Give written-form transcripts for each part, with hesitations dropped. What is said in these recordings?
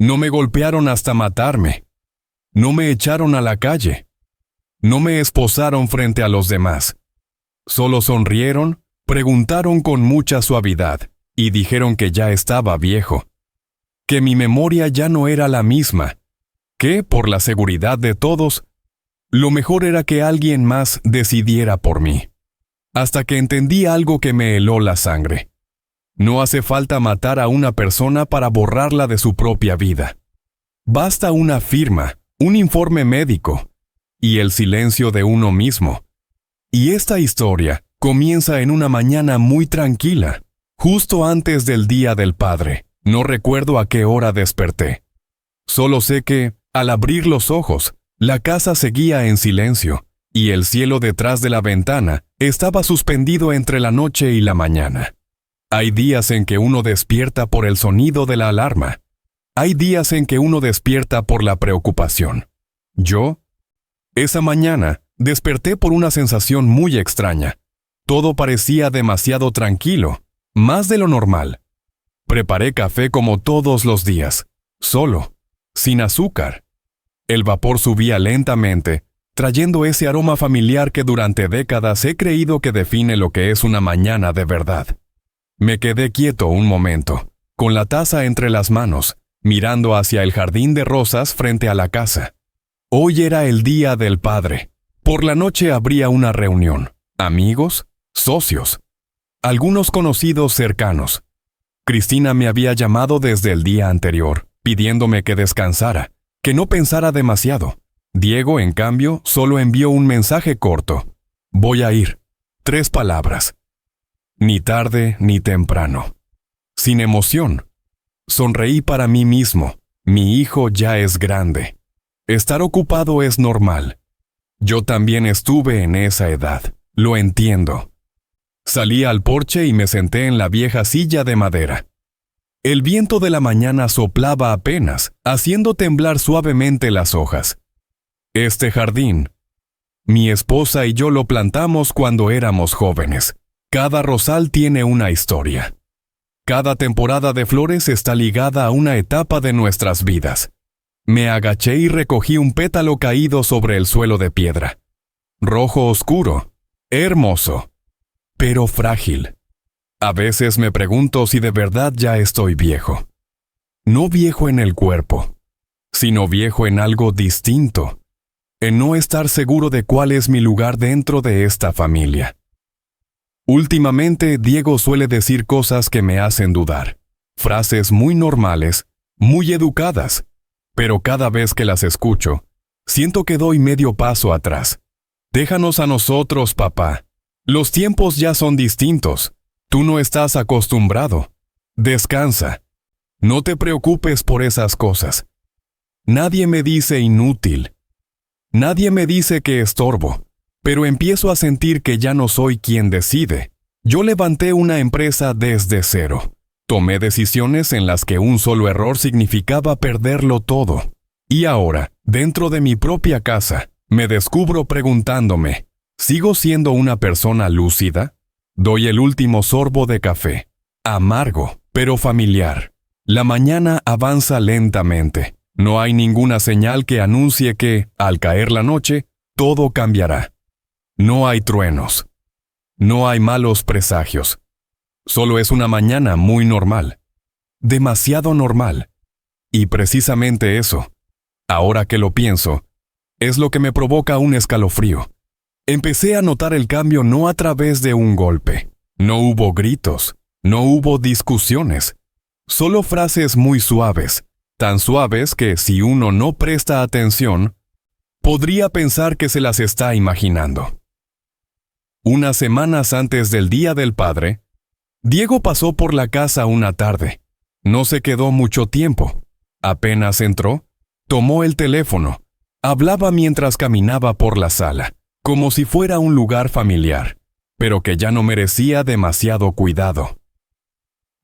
No me golpearon hasta matarme. No me echaron a la calle. No me esposaron frente a los demás. Solo sonrieron, preguntaron con mucha suavidad y dijeron que ya estaba viejo, que mi memoria ya no era la misma, que, por la seguridad de todos, lo mejor era que alguien más decidiera por mí. Hasta que entendí algo que me heló la sangre. No hace falta matar a una persona para borrarla de su propia vida. Basta una firma, un informe médico y el silencio de uno mismo. Y esta historia comienza en una mañana muy tranquila, justo antes del Día del Padre. No recuerdo a qué hora desperté. Solo sé que, al abrir los ojos, la casa seguía en silencio, y el cielo detrás de la ventana estaba suspendido entre la noche y la mañana. Hay días en que uno despierta por el sonido de la alarma. Hay días en que uno despierta por la preocupación. Yo, esa mañana, desperté por una sensación muy extraña. Todo parecía demasiado tranquilo, más de lo normal. Preparé café como todos los días, solo, sin azúcar. El vapor subía lentamente, trayendo ese aroma familiar que durante décadas he creído que define lo que es una mañana de verdad. Me quedé quieto un momento, con la taza entre las manos, mirando hacia el jardín de rosas frente a la casa. Hoy era el Día del Padre. Por la noche habría una reunión. Amigos, socios, algunos conocidos cercanos. Cristina me había llamado desde el día anterior, pidiéndome que descansara, que no pensara demasiado. Diego, en cambio, solo envió un mensaje corto. Voy a ir. 3 palabras. Ni tarde ni temprano. Sin emoción. Sonreí para mí mismo. Mi hijo ya es grande. Estar ocupado es normal. Yo también estuve en esa edad. Lo entiendo. Salí al porche y me senté en la vieja silla de madera. El viento de la mañana soplaba apenas, haciendo temblar suavemente las hojas. Este jardín, mi esposa y yo lo plantamos cuando éramos jóvenes. Cada rosal tiene una historia. Cada temporada de flores está ligada a una etapa de nuestras vidas. Me agaché y recogí un pétalo caído sobre el suelo de piedra. Rojo oscuro, hermoso, pero frágil. A veces me pregunto si de verdad ya estoy viejo. No viejo en el cuerpo, sino viejo en algo distinto, en no estar seguro de cuál es mi lugar dentro de esta familia. Últimamente, Diego suele decir cosas que me hacen dudar, frases muy normales, muy educadas, pero cada vez que las escucho, siento que doy medio paso atrás. Déjanos a nosotros, papá. Los tiempos ya son distintos. Tú no estás acostumbrado. Descansa. No te preocupes por esas cosas. Nadie me dice inútil. Nadie me dice que estorbo. Pero empiezo a sentir que ya no soy quien decide. Yo levanté una empresa desde cero. Tomé decisiones en las que un solo error significaba perderlo todo. Y ahora, dentro de mi propia casa, me descubro preguntándome, ¿sigo siendo una persona lúcida? Doy el último sorbo de café. Amargo, pero familiar. La mañana avanza lentamente. No hay ninguna señal que anuncie que, al caer la noche, todo cambiará. No hay truenos. No hay malos presagios. Solo es una mañana muy normal. Demasiado normal. Y precisamente eso, ahora que lo pienso, es lo que me provoca un escalofrío. Empecé a notar el cambio no a través de un golpe. No hubo gritos, no hubo discusiones. Solo frases muy suaves, tan suaves que si uno no presta atención, podría pensar que se las está imaginando. Unas semanas antes del Día del Padre, Diego pasó por la casa una tarde. No se quedó mucho tiempo. Apenas entró, tomó el teléfono. Hablaba mientras caminaba por la sala, como si fuera un lugar familiar, pero que ya no merecía demasiado cuidado.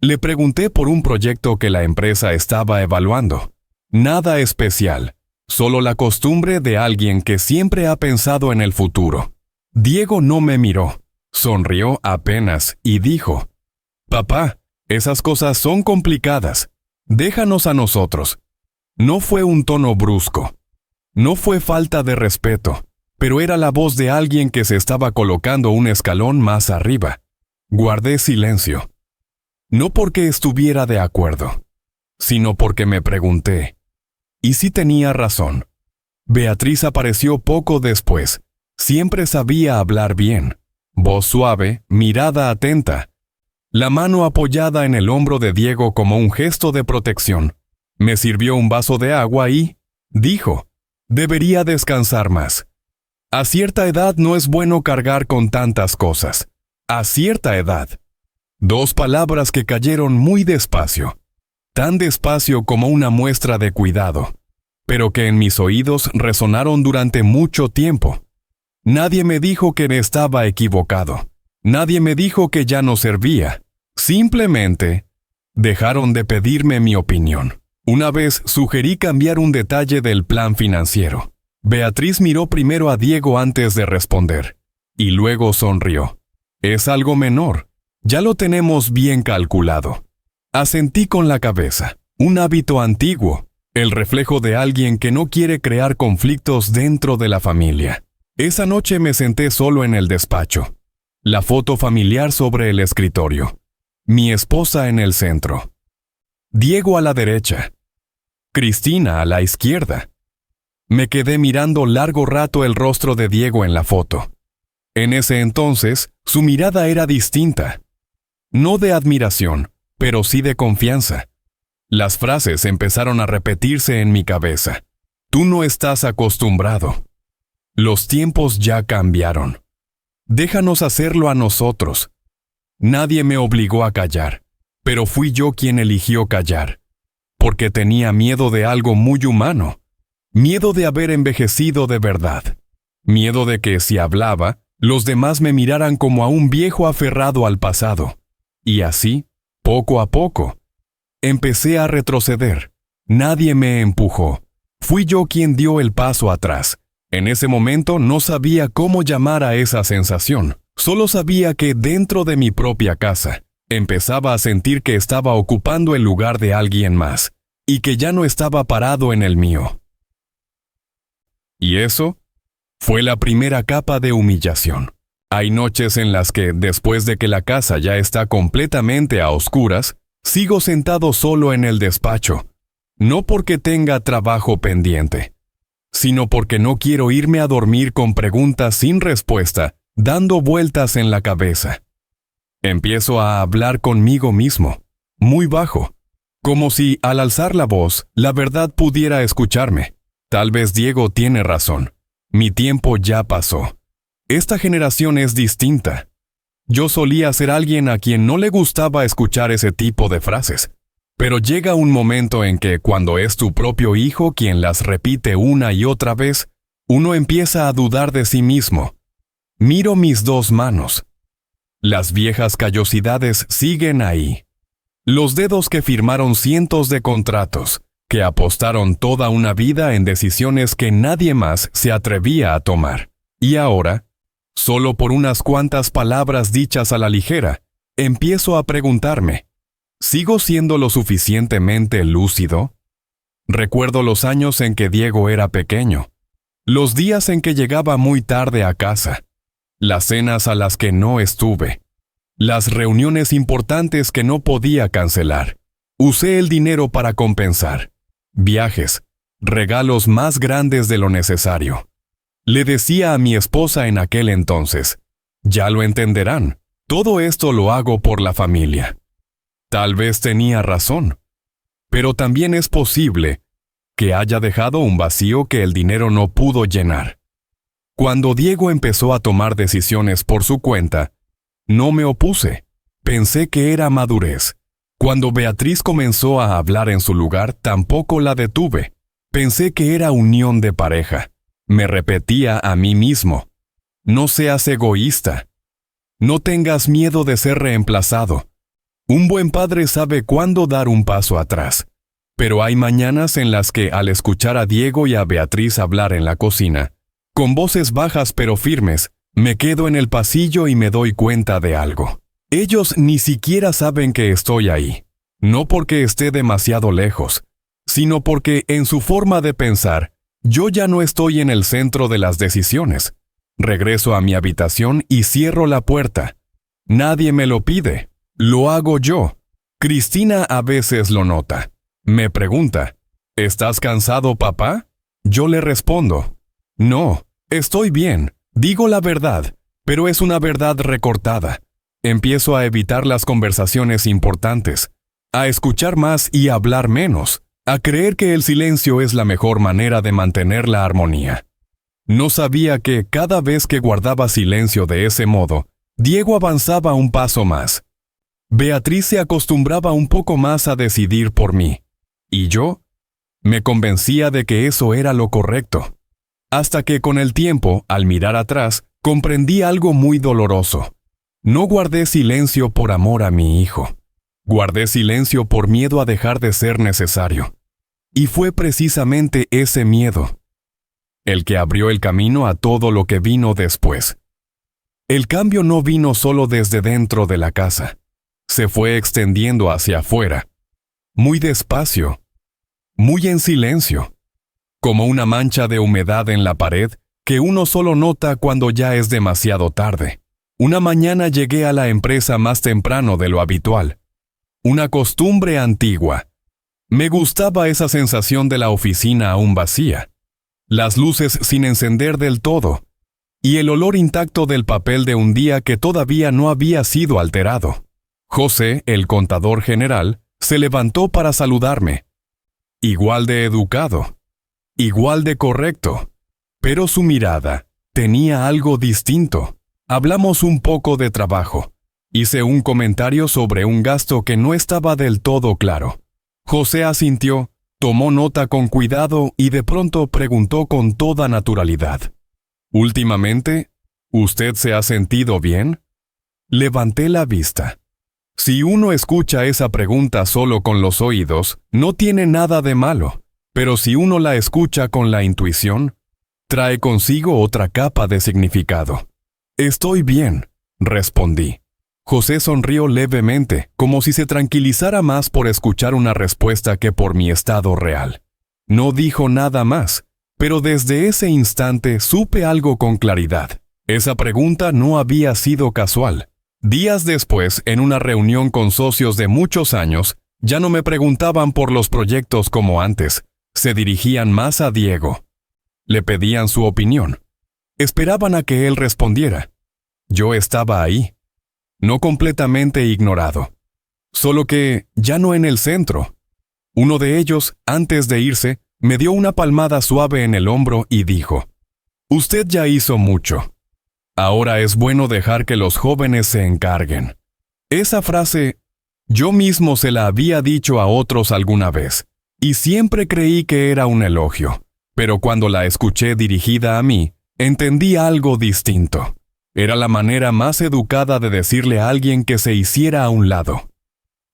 Le pregunté por un proyecto que la empresa estaba evaluando. Nada especial, solo la costumbre de alguien que siempre ha pensado en el futuro. Diego no me miró, sonrió apenas y dijo, «Papá, esas cosas son complicadas. Déjanos a nosotros. No fue un tono brusco. No fue falta de respeto, pero era la voz de alguien que se estaba colocando un escalón más arriba. Guardé silencio. No porque estuviera de acuerdo, sino porque me pregunté, ¿y si tenía razón? Beatriz apareció poco después. Siempre sabía hablar bien. Voz suave, mirada atenta. La mano apoyada en el hombro de Diego como un gesto de protección. Me sirvió un vaso de agua y dijo, debería descansar más. A cierta edad no es bueno cargar con tantas cosas. A cierta edad. 2 palabras que cayeron muy despacio. Tan despacio como una muestra de cuidado, pero que en mis oídos resonaron durante mucho tiempo. Nadie me dijo que estaba equivocado. Nadie me dijo que ya no servía. Simplemente dejaron de pedirme mi opinión. Una vez sugerí cambiar un detalle del plan financiero. Beatriz miró primero a Diego antes de responder, y luego sonrió. Es algo menor. Ya lo tenemos bien calculado. Asentí con la cabeza. Un hábito antiguo, el reflejo de alguien que no quiere crear conflictos dentro de la familia. Esa noche me senté solo en el despacho. La foto familiar sobre el escritorio. Mi esposa en el centro. Diego a la derecha. Cristina a la izquierda. Me quedé mirando largo rato el rostro de Diego en la foto. En ese entonces, su mirada era distinta. No de admiración, pero sí de confianza. Las frases empezaron a repetirse en mi cabeza. Tú no estás acostumbrado. Los tiempos ya cambiaron. Déjanos hacerlo a nosotros. Nadie me obligó a callar, pero fui yo quien eligió callar, porque tenía miedo de algo muy humano. Miedo de haber envejecido de verdad. Miedo de que si hablaba, los demás me miraran como a un viejo aferrado al pasado. Y así, poco a poco, empecé a retroceder. Nadie me empujó. Fui yo quien dio el paso atrás. En ese momento no sabía cómo llamar a esa sensación. Solo sabía que dentro de mi propia casa, empezaba a sentir que estaba ocupando el lugar de alguien más, y que ya no estaba parado en el mío. Y eso fue la primera capa de humillación. Hay noches en las que, después de que la casa ya está completamente a oscuras, sigo sentado solo en el despacho, no porque tenga trabajo pendiente, sino porque no quiero irme a dormir con preguntas sin respuesta, dando vueltas en la cabeza. Empiezo a hablar conmigo mismo, muy bajo, como si, al alzar la voz, la verdad pudiera escucharme. Tal vez Diego tiene razón. Mi tiempo ya pasó. Esta generación es distinta. Yo solía ser alguien a quien no le gustaba escuchar ese tipo de frases. Pero llega un momento en que, cuando es tu propio hijo quien las repite una y otra vez, uno empieza a dudar de sí mismo. Miro mis 2 manos. Las viejas callosidades siguen ahí. Los dedos que firmaron cientos de contratos, que apostaron toda una vida en decisiones que nadie más se atrevía a tomar. Y ahora, solo por unas cuantas palabras dichas a la ligera, empiezo a preguntarme, ¿sigo siendo lo suficientemente lúcido? Recuerdo los años en que Diego era pequeño, los días en que llegaba muy tarde a casa, las cenas a las que no estuve, las reuniones importantes que no podía cancelar. Usé el dinero para compensar. Viajes, regalos más grandes de lo necesario. Le decía a mi esposa en aquel entonces, ya lo entenderán, todo esto lo hago por la familia. Tal vez tenía razón, pero también es posible que haya dejado un vacío que el dinero no pudo llenar. Cuando Diego empezó a tomar decisiones por su cuenta, no me opuse. Pensé que era madurez. Cuando Beatriz comenzó a hablar en su lugar, tampoco la detuve. Pensé que era unión de pareja. Me repetía a mí mismo, no seas egoísta. No tengas miedo de ser reemplazado. Un buen padre sabe cuándo dar un paso atrás. Pero hay mañanas en las que, al escuchar a Diego y a Beatriz hablar en la cocina, con voces bajas pero firmes, me quedo en el pasillo y me doy cuenta de algo. Ellos ni siquiera saben que estoy ahí. No porque esté demasiado lejos, sino porque en su forma de pensar, yo ya no estoy en el centro de las decisiones. Regreso a mi habitación y cierro la puerta. Nadie me lo pide, lo hago yo. Cristina a veces lo nota. Me pregunta, ¿estás cansado, papá? Yo le respondo, no, estoy bien, digo la verdad, pero es una verdad recortada. Empiezo a evitar las conversaciones importantes, a escuchar más y hablar menos, a creer que el silencio es la mejor manera de mantener la armonía. No sabía que cada vez que guardaba silencio de ese modo, Diego avanzaba un paso más. Beatriz se acostumbraba un poco más a decidir por mí, y yo me convencía de que eso era lo correcto. Hasta que con el tiempo, al mirar atrás, comprendí algo muy doloroso. No guardé silencio por amor a mi hijo. Guardé silencio por miedo a dejar de ser necesario. Y fue precisamente ese miedo el que abrió el camino a todo lo que vino después. El cambio no vino solo desde dentro de la casa. Se fue extendiendo hacia afuera. Muy despacio. Muy en silencio. Como una mancha de humedad en la pared que uno solo nota cuando ya es demasiado tarde. Una mañana llegué a la empresa más temprano de lo habitual. Una costumbre antigua. Me gustaba esa sensación de la oficina aún vacía. Las luces sin encender del todo. Y el olor intacto del papel de un día que todavía no había sido alterado. José, el contador general, se levantó para saludarme. Igual de educado. Igual de correcto. Pero su mirada tenía algo distinto. Hablamos un poco de trabajo. Hice un comentario sobre un gasto que no estaba del todo claro. José asintió, tomó nota con cuidado y de pronto preguntó con toda naturalidad. «Últimamente, ¿usted se ha sentido bien?» Levanté la vista. Si uno escucha esa pregunta solo con los oídos, no tiene nada de malo, pero si uno la escucha con la intuición, trae consigo otra capa de significado. «Estoy bien», respondí. José sonrió levemente, como si se tranquilizara más por escuchar una respuesta que por mi estado real. No dijo nada más, pero desde ese instante supe algo con claridad. Esa pregunta no había sido casual. Días después, en una reunión con socios de muchos años, ya no me preguntaban por los proyectos como antes. Se dirigían más a Diego. Le pedían su opinión. Esperaban a que él respondiera. Yo estaba ahí. No completamente ignorado. Solo que ya no en el centro. Uno de ellos, antes de irse, me dio una palmada suave en el hombro y dijo, «Usted ya hizo mucho. Ahora es bueno dejar que los jóvenes se encarguen». Esa frase, yo mismo se la había dicho a otros alguna vez, y siempre creí que era un elogio, pero cuando la escuché dirigida a mí, entendí algo distinto. Era la manera más educada de decirle a alguien que se hiciera a un lado.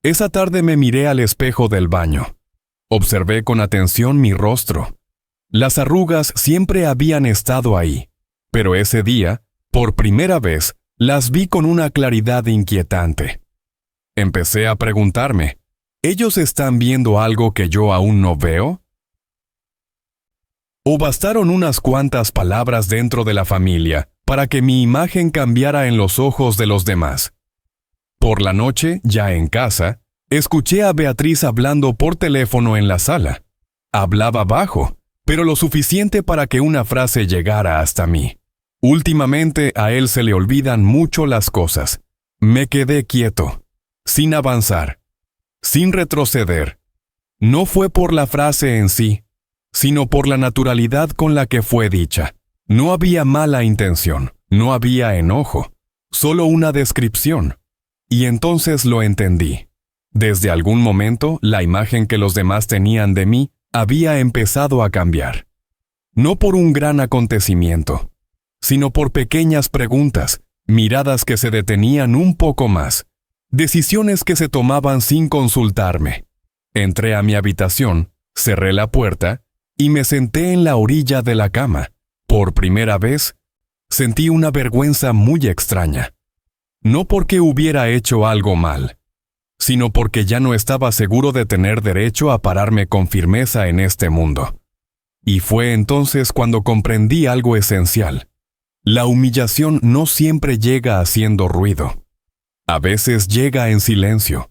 Esa tarde me miré al espejo del baño. Observé con atención mi rostro. Las arrugas siempre habían estado ahí, pero ese día, por primera vez, las vi con una claridad inquietante. Empecé a preguntarme, ¿ellos están viendo algo que yo aún no veo? ¿O bastaron unas cuantas palabras dentro de la familia para que mi imagen cambiara en los ojos de los demás? Por la noche, ya en casa, escuché a Beatriz hablando por teléfono en la sala. Hablaba bajo, pero lo suficiente para que una frase llegara hasta mí. Últimamente a él se le olvidan mucho las cosas. Me quedé quieto, sin avanzar, sin retroceder. No fue por la frase en sí, sino por la naturalidad con la que fue dicha. No había mala intención, no había enojo, solo una descripción. Y entonces lo entendí. Desde algún momento, la imagen que los demás tenían de mí había empezado a cambiar. No por un gran acontecimiento, sino por pequeñas preguntas, miradas que se detenían un poco más, decisiones que se tomaban sin consultarme. Entré a mi habitación, cerré la puerta y me senté en la orilla de la cama. Por primera vez, sentí una vergüenza muy extraña. No porque hubiera hecho algo mal, sino porque ya no estaba seguro de tener derecho a pararme con firmeza en este mundo. Y fue entonces cuando comprendí algo esencial. La humillación no siempre llega haciendo ruido. A veces llega en silencio,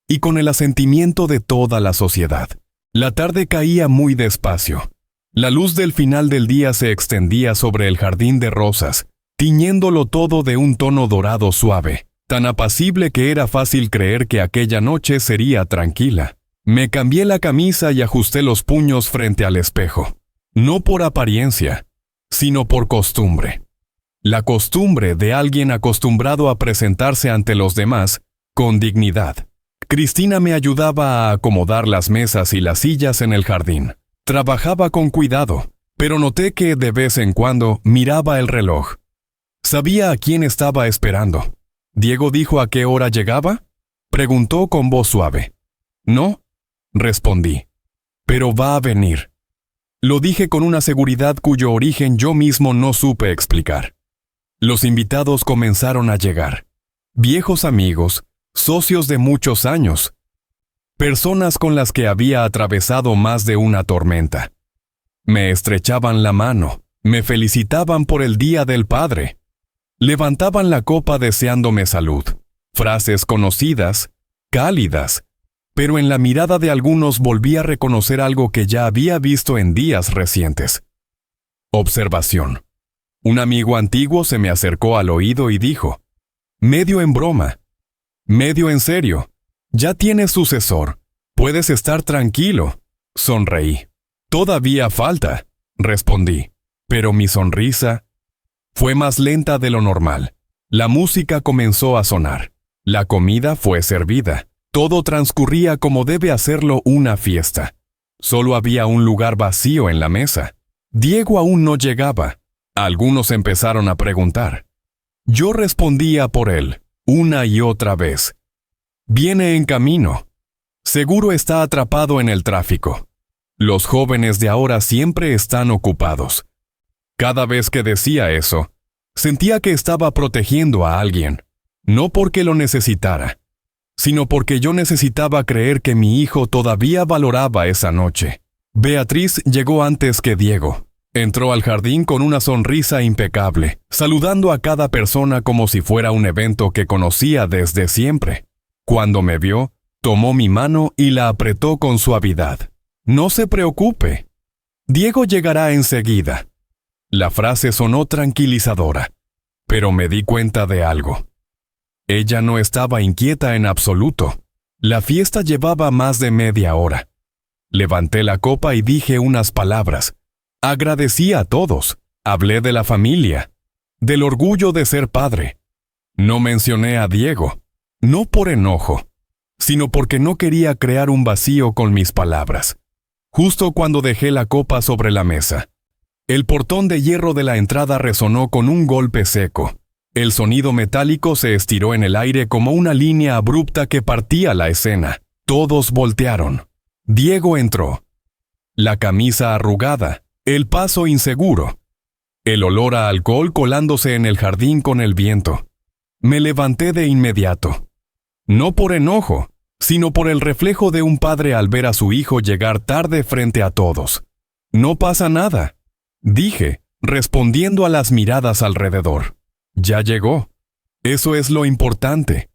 y con el asentimiento de toda la sociedad. La tarde caía muy despacio. La luz del final del día se extendía sobre el jardín de rosas, tiñéndolo todo de un tono dorado suave, tan apacible que era fácil creer que aquella noche sería tranquila. Me cambié la camisa y ajusté los puños frente al espejo. No por apariencia, sino por costumbre. La costumbre de alguien acostumbrado a presentarse ante los demás con dignidad. Cristina me ayudaba a acomodar las mesas y las sillas en el jardín. Trabajaba con cuidado, pero noté que de vez en cuando miraba el reloj. Sabía a quién estaba esperando. ¿Diego dijo a qué hora llegaba? Preguntó con voz suave. No, respondí. Pero va a venir. Lo dije con una seguridad cuyo origen yo mismo no supe explicar. Los invitados comenzaron a llegar. Viejos amigos, socios de muchos años. Personas con las que había atravesado más de una tormenta. Me estrechaban la mano, me felicitaban por el Día del Padre. Levantaban la copa deseándome salud. Frases conocidas, cálidas, pero en la mirada de algunos volví a reconocer algo que ya había visto en días recientes. Observación. Un amigo antiguo se me acercó al oído y dijo, medio en broma, medio en serio, ya tienes sucesor, puedes estar tranquilo. Sonreí. Todavía falta, respondí, pero mi sonrisa fue más lenta de lo normal. La música comenzó a sonar. La comida fue servida. Todo transcurría como debe hacerlo una fiesta. Solo había un lugar vacío en la mesa. Diego aún no llegaba. Algunos empezaron a preguntar. Yo respondía por él, una y otra vez. Viene en camino. Seguro está atrapado en el tráfico. Los jóvenes de ahora siempre están ocupados. Cada vez que decía eso, sentía que estaba protegiendo a alguien, no porque lo necesitara, sino porque yo necesitaba creer que mi hijo todavía valoraba esa noche. Beatriz llegó antes que Diego. Entró al jardín con una sonrisa impecable, saludando a cada persona como si fuera un evento que conocía desde siempre. Cuando me vio, tomó mi mano y la apretó con suavidad. No se preocupe. Diego llegará enseguida. La frase sonó tranquilizadora, pero me di cuenta de algo. Ella no estaba inquieta en absoluto. La fiesta llevaba más de media hora. Levanté la copa y dije unas palabras. Agradecí a todos. Hablé de la familia, del orgullo de ser padre. No mencioné a Diego, no por enojo, sino porque no quería crear un vacío con mis palabras. Justo cuando dejé la copa sobre la mesa, el portón de hierro de la entrada resonó con un golpe seco. El sonido metálico se estiró en el aire como una línea abrupta que partía la escena. Todos voltearon. Diego entró. La camisa arrugada, el paso inseguro, el olor a alcohol colándose en el jardín con el viento. Me levanté de inmediato. No por enojo, sino por el reflejo de un padre al ver a su hijo llegar tarde frente a todos. No pasa nada, dije, respondiendo a las miradas alrededor. Ya llegó. Eso es lo importante.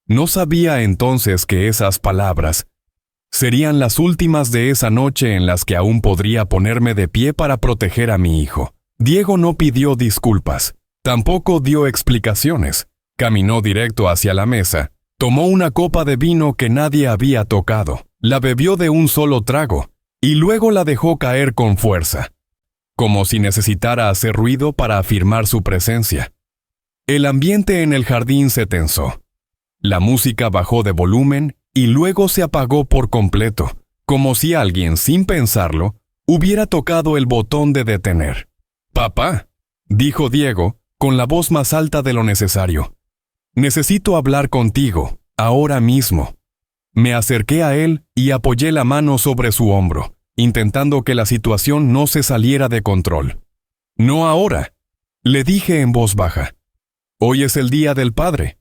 No sabía entonces que esas palabras serían las últimas de esa noche en las que aún podría ponerme de pie para proteger a mi hijo. Diego no pidió disculpas, tampoco dio explicaciones. Caminó directo hacia la mesa, tomó una copa de vino que nadie había tocado, la bebió de un solo trago, y luego la dejó caer con fuerza, como si necesitara hacer ruido para afirmar su presencia. El ambiente en el jardín se tensó. La música bajó de volumen y luego se apagó por completo, como si alguien, sin pensarlo, hubiera tocado el botón de detener. «Papá», dijo Diego, con la voz más alta de lo necesario. «Necesito hablar contigo, ahora mismo». Me acerqué a él y apoyé la mano sobre su hombro, intentando que la situación no se saliera de control. «No ahora», le dije en voz baja. «Hoy es el Día del Padre.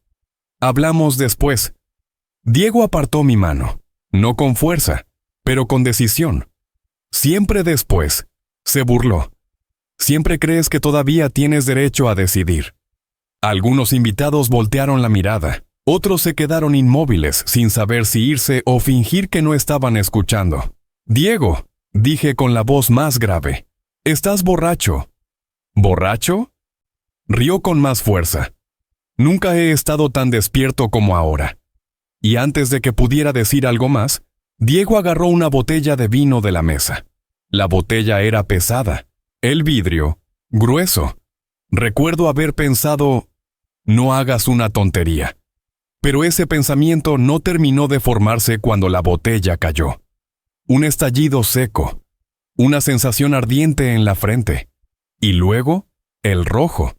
Hablamos después». Diego apartó mi mano, no con fuerza, pero con decisión. Siempre después, se burló. Siempre crees que todavía tienes derecho a decidir. Algunos invitados voltearon la mirada, otros se quedaron inmóviles sin saber si irse o fingir que no estaban escuchando. Diego, dije con la voz más grave, estás borracho. ¿Borracho? Rió con más fuerza. Nunca he estado tan despierto como ahora. Y antes de que pudiera decir algo más, Diego agarró una botella de vino de la mesa. La botella era pesada, el vidrio, grueso. Recuerdo haber pensado, no hagas una tontería. Pero ese pensamiento no terminó de formarse cuando la botella cayó. Un estallido seco, una sensación ardiente en la frente, y luego, el rojo.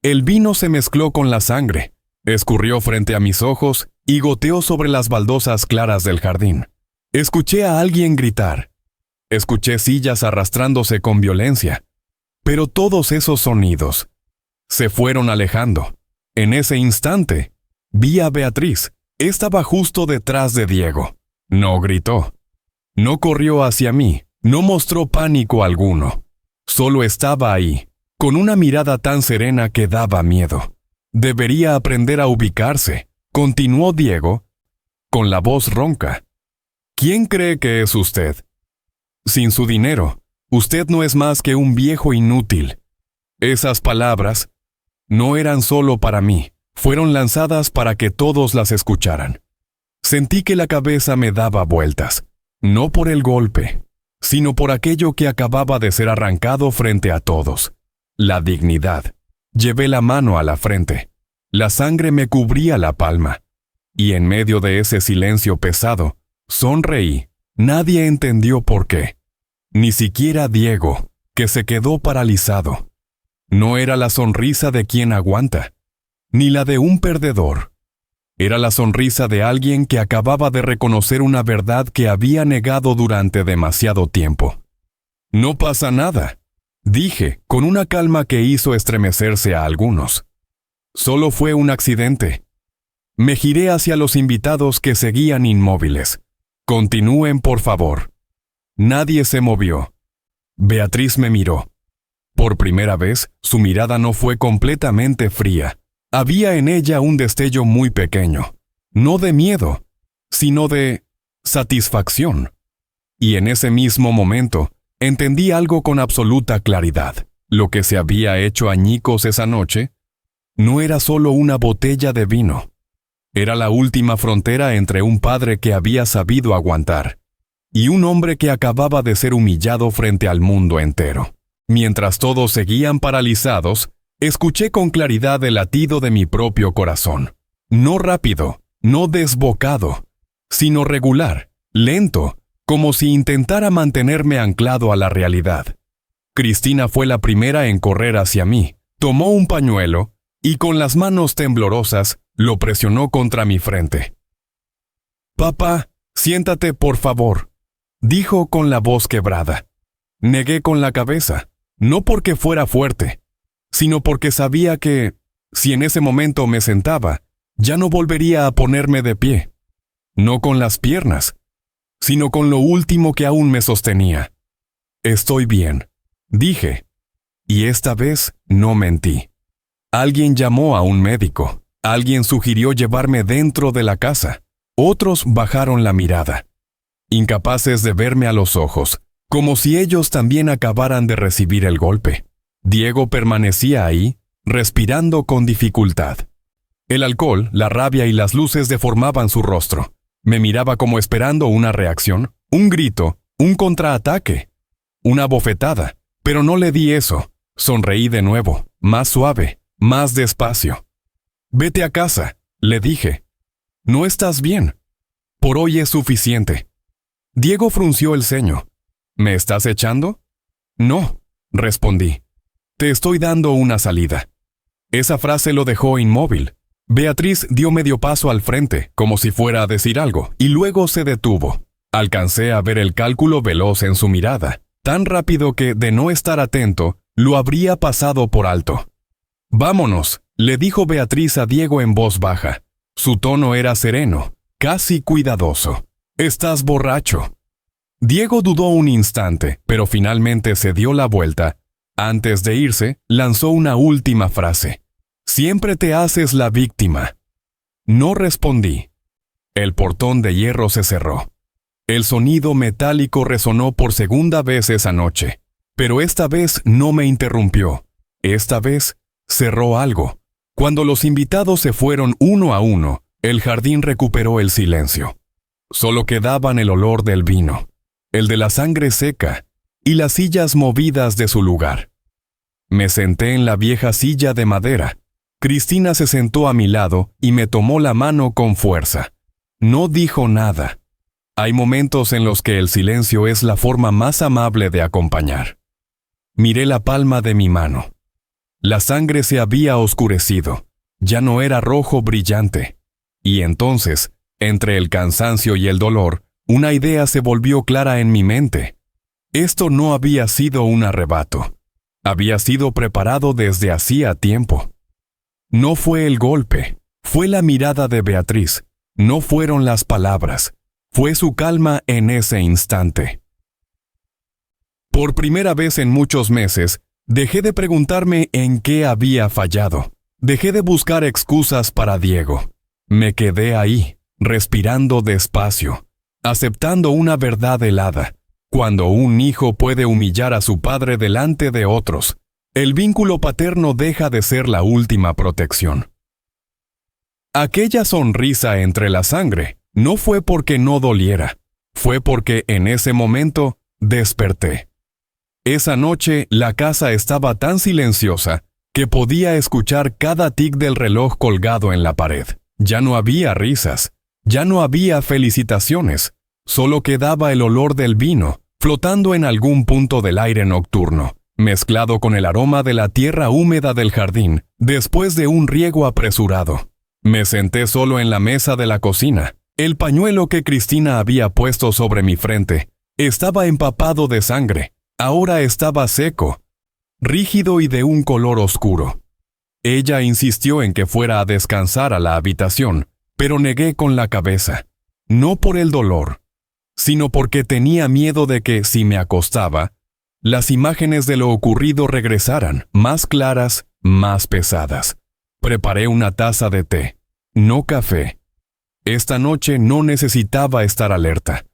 El vino se mezcló con la sangre, escurrió frente a mis ojos y goteó sobre las baldosas claras del jardín. Escuché a alguien gritar. Escuché sillas arrastrándose con violencia. Pero todos esos sonidos se fueron alejando. En ese instante, vi a Beatriz. Estaba justo detrás de Diego. No gritó. No corrió hacia mí. No mostró pánico alguno. Solo estaba ahí, con una mirada tan serena que daba miedo. Debería aprender a ubicarse, continuó Diego, con la voz ronca. ¿Quién cree que es usted? Sin su dinero, usted no es más que un viejo inútil. Esas palabras no eran solo para mí, fueron lanzadas para que todos las escucharan. Sentí que la cabeza me daba vueltas, no por el golpe, sino por aquello que acababa de ser arrancado frente a todos. La dignidad. Llevé la mano a la frente. La sangre me cubría la palma. Y en medio de ese silencio pesado, sonreí. Nadie entendió por qué. Ni siquiera Diego, que se quedó paralizado. No era la sonrisa de quien aguanta, ni la de un perdedor. Era la sonrisa de alguien que acababa de reconocer una verdad que había negado durante demasiado tiempo. No pasa nada, dije, con una calma que hizo estremecerse a algunos. Solo fue un accidente. Me giré hacia los invitados que seguían inmóviles. Continúen, por favor. Nadie se movió. Beatriz me miró. Por primera vez, su mirada no fue completamente fría. Había en ella un destello muy pequeño, no de miedo, sino de satisfacción. Y en ese mismo momento, entendí algo con absoluta claridad. Lo que se había hecho añicos esa noche no era solo una botella de vino. Era la última frontera entre un padre que había sabido aguantar y un hombre que acababa de ser humillado frente al mundo entero. Mientras todos seguían paralizados, escuché con claridad el latido de mi propio corazón. No rápido, no desbocado, sino regular, lento, como si intentara mantenerme anclado a la realidad. Cristina fue la primera en correr hacia mí, tomó un pañuelo y con las manos temblorosas lo presionó contra mi frente. «Papá, siéntate, por favor», dijo con la voz quebrada. Negué con la cabeza, no porque fuera fuerte, sino porque sabía que, si en ese momento me sentaba, ya no volvería a ponerme de pie. No con las piernas, sino con lo último que aún me sostenía. «Estoy bien», dije, y esta vez no mentí. Alguien llamó a un médico, alguien sugirió llevarme dentro de la casa, otros bajaron la mirada, incapaces de verme a los ojos, como si ellos también acabaran de recibir el golpe. Diego permanecía ahí, respirando con dificultad. El alcohol, la rabia y las luces deformaban su rostro. Me miraba como esperando una reacción, un grito, un contraataque, una bofetada, pero no le di eso. Sonreí de nuevo, más suave, más despacio. «Vete a casa», le dije. «No estás bien. Por hoy es suficiente». Diego frunció el ceño. «¿Me estás echando?» «No», respondí. «Te estoy dando una salida». Esa frase lo dejó inmóvil. Beatriz dio medio paso al frente, como si fuera a decir algo, y luego se detuvo. Alcancé a ver el cálculo veloz en su mirada, tan rápido que, de no estar atento, lo habría pasado por alto. «Vámonos», le dijo Beatriz a Diego en voz baja. Su tono era sereno, casi cuidadoso. «Estás borracho». Diego dudó un instante, pero finalmente se dio la vuelta. Antes de irse, lanzó una última frase. «Siempre te haces la víctima». No respondí. El portón de hierro se cerró. El sonido metálico resonó por segunda vez esa noche, pero esta vez no me interrumpió. Esta vez cerró algo. Cuando los invitados se fueron uno a uno, el jardín recuperó el silencio. Solo quedaban el olor del vino, el de la sangre seca y las sillas movidas de su lugar. Me senté en la vieja silla de madera. Cristina se sentó a mi lado y me tomó la mano con fuerza. No dijo nada. Hay momentos en los que el silencio es la forma más amable de acompañar. Miré la palma de mi mano. La sangre se había oscurecido. Ya no era rojo brillante. Y entonces, entre el cansancio y el dolor, una idea se volvió clara en mi mente. Esto no había sido un arrebato. Había sido preparado desde hacía tiempo. No fue el golpe, fue la mirada de Beatriz. No fueron las palabras, fue su calma en ese instante. Por primera vez en muchos meses, dejé de preguntarme en qué había fallado. Dejé de buscar excusas para Diego. Me quedé ahí, respirando despacio, aceptando una verdad helada. Cuando un hijo puede humillar a su padre delante de otros, el vínculo paterno deja de ser la última protección. Aquella sonrisa entre la sangre no fue porque no doliera, fue porque en ese momento desperté. Esa noche la casa estaba tan silenciosa que podía escuchar cada tic del reloj colgado en la pared. Ya no había risas, ya no había felicitaciones, solo quedaba el olor del vino, flotando en algún punto del aire nocturno, mezclado con el aroma de la tierra húmeda del jardín, después de un riego apresurado. Me senté solo en la mesa de la cocina. El pañuelo que Cristina había puesto sobre mi frente estaba empapado de sangre. Ahora estaba seco, rígido y de un color oscuro. Ella insistió en que fuera a descansar a la habitación, pero negué con la cabeza. No por el dolor, sino porque tenía miedo de que, si me acostaba, las imágenes de lo ocurrido regresaran, más claras, más pesadas. Preparé una taza de té, no café. Esta noche no necesitaba estar alerta.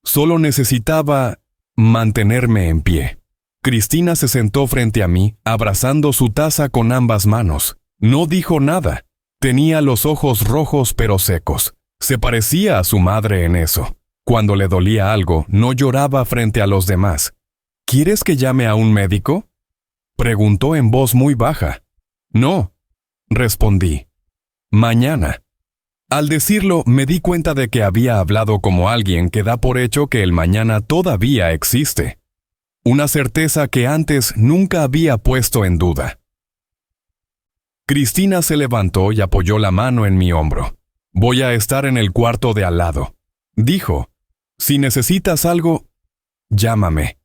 Solo necesitaba mantenerme en pie. Cristina se sentó frente a mí, abrazando su taza con ambas manos. No dijo nada. Tenía los ojos rojos pero secos. Se parecía a su madre en eso. Cuando le dolía algo, no lloraba frente a los demás. ¿Quieres que llame a un médico?, preguntó en voz muy baja. No, respondí. Mañana. Al decirlo, me di cuenta de que había hablado como alguien que da por hecho que el mañana todavía existe. Una certeza que antes nunca había puesto en duda. Cristina se levantó y apoyó la mano en mi hombro. Voy a estar en el cuarto de al lado, dijo. Si necesitas algo, llámame.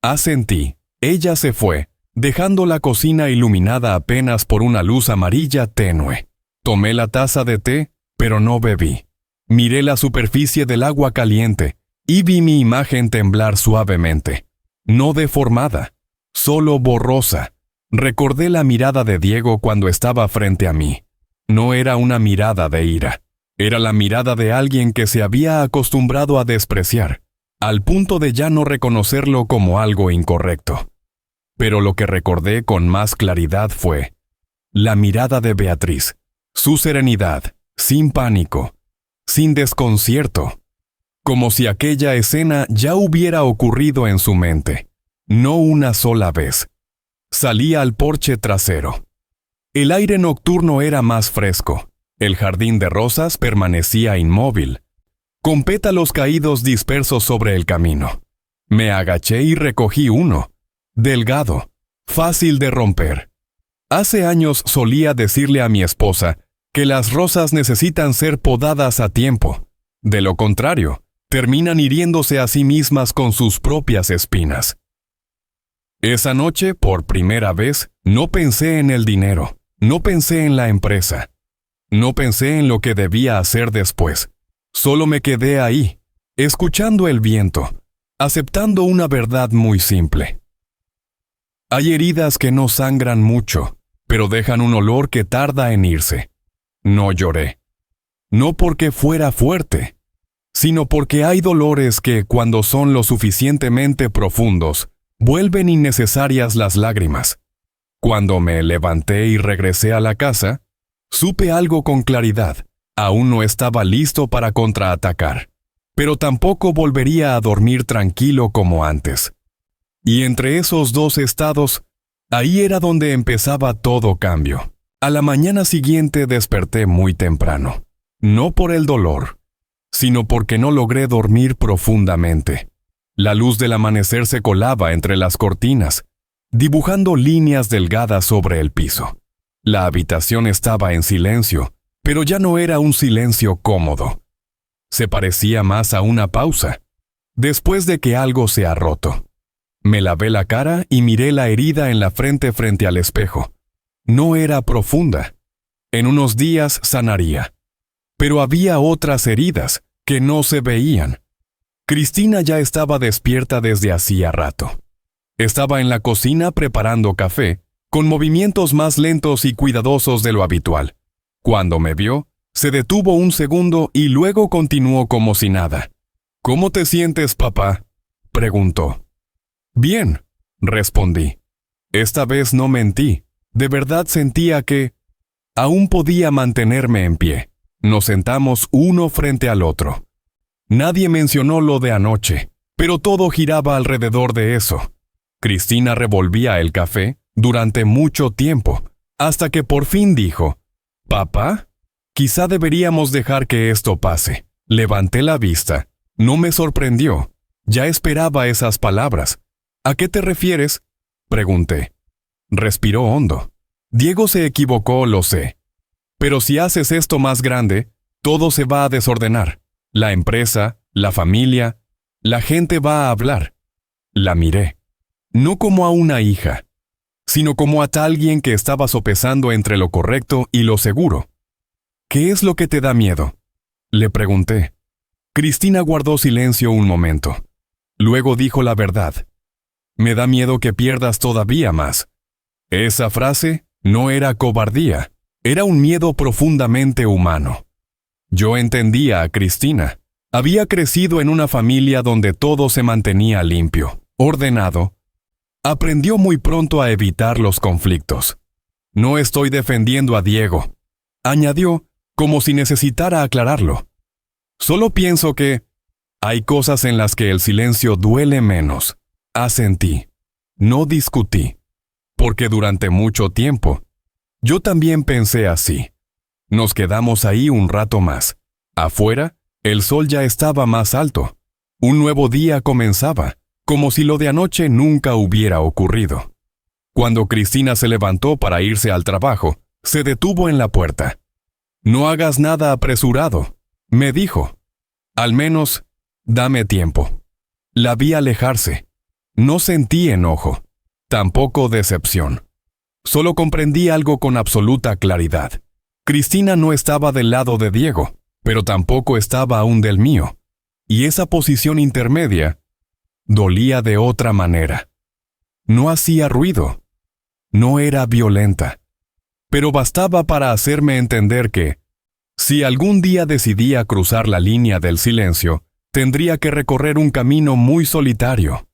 Asentí. Ella se fue, dejando la cocina iluminada apenas por una luz amarilla tenue. Tomé la taza de té, pero no bebí. Miré la superficie del agua caliente y vi mi imagen temblar suavemente. No deformada, solo borrosa. Recordé la mirada de Diego cuando estaba frente a mí. No era una mirada de ira. Era la mirada de alguien que se había acostumbrado a despreciar, al punto de ya no reconocerlo como algo incorrecto. Pero lo que recordé con más claridad fue la mirada de Beatriz, su serenidad, sin pánico, sin desconcierto, como si aquella escena ya hubiera ocurrido en su mente, no una sola vez. Salí al porche trasero. El aire nocturno era más fresco. El jardín de rosas permanecía inmóvil, con pétalos caídos dispersos sobre el camino. Me agaché y recogí uno, delgado, fácil de romper. Hace años solía decirle a mi esposa que las rosas necesitan ser podadas a tiempo. De lo contrario, terminan hiriéndose a sí mismas con sus propias espinas. Esa noche, por primera vez, no pensé en el dinero, no pensé en la empresa. No pensé en lo que debía hacer después. Solo me quedé ahí, escuchando el viento, aceptando una verdad muy simple. Hay heridas que no sangran mucho, pero dejan un olor que tarda en irse. No lloré. No porque fuera fuerte, sino porque hay dolores que, cuando son lo suficientemente profundos, vuelven innecesarias las lágrimas. Cuando me levanté y regresé a la casa, supe algo con claridad. Aún no estaba listo para contraatacar, pero tampoco volvería a dormir tranquilo como antes. Y entre esos dos estados, ahí era donde empezaba todo cambio. A la mañana siguiente desperté muy temprano, no por el dolor, sino porque no logré dormir profundamente. La luz del amanecer se colaba entre las cortinas, dibujando líneas delgadas sobre el piso. La habitación estaba en silencio, pero ya no era un silencio cómodo. Se parecía más a una pausa, después de que algo se ha roto. Me lavé la cara y miré la herida en la frente frente al espejo. No era profunda. En unos días sanaría. Pero había otras heridas que no se veían. Cristina ya estaba despierta desde hacía rato. Estaba en la cocina preparando café, con movimientos más lentos y cuidadosos de lo habitual. Cuando me vio, se detuvo un segundo y luego continuó como si nada. «¿Cómo te sientes, papá?», preguntó. «Bien», respondí. Esta vez no mentí. De verdad sentía que aún podía mantenerme en pie. Nos sentamos uno frente al otro. Nadie mencionó lo de anoche, pero todo giraba alrededor de eso. Cristina revolvía el café durante mucho tiempo, hasta que por fin dijo: «¿Papá? Quizá deberíamos dejar que esto pase». Levanté la vista. No me sorprendió. Ya esperaba esas palabras. «¿A qué te refieres?», pregunté. Respiró hondo. «Diego se equivocó, lo sé. Pero si haces esto más grande, todo se va a desordenar. La empresa, la familia, la gente va a hablar». La miré. No como a una hija, sino como a alguien que estaba sopesando entre lo correcto y lo seguro. «¿Qué es lo que te da miedo?», le pregunté. Cristina guardó silencio un momento. Luego dijo la verdad. «Me da miedo que pierdas todavía más». Esa frase no era cobardía, era un miedo profundamente humano. Yo entendía a Cristina. Había crecido en una familia donde todo se mantenía limpio, ordenado. Aprendió muy pronto a evitar los conflictos. «No estoy defendiendo a Diego», añadió, como si necesitara aclararlo. «Solo pienso que hay cosas en las que el silencio duele menos». Asentí. No discutí. Porque durante mucho tiempo, yo también pensé así. Nos quedamos ahí un rato más. Afuera, el sol ya estaba más alto. Un nuevo día comenzaba, como si lo de anoche nunca hubiera ocurrido. Cuando Cristina se levantó para irse al trabajo, se detuvo en la puerta. «No hagas nada apresurado», me dijo. «Al menos, dame tiempo». La vi alejarse. No sentí enojo, tampoco decepción. Solo comprendí algo con absoluta claridad. Cristina no estaba del lado de Diego, pero tampoco estaba aún del mío. Y esa posición intermedia dolía de otra manera. No hacía ruido. No era violenta. Pero bastaba para hacerme entender que, si algún día decidía cruzar la línea del silencio, tendría que recorrer un camino muy solitario.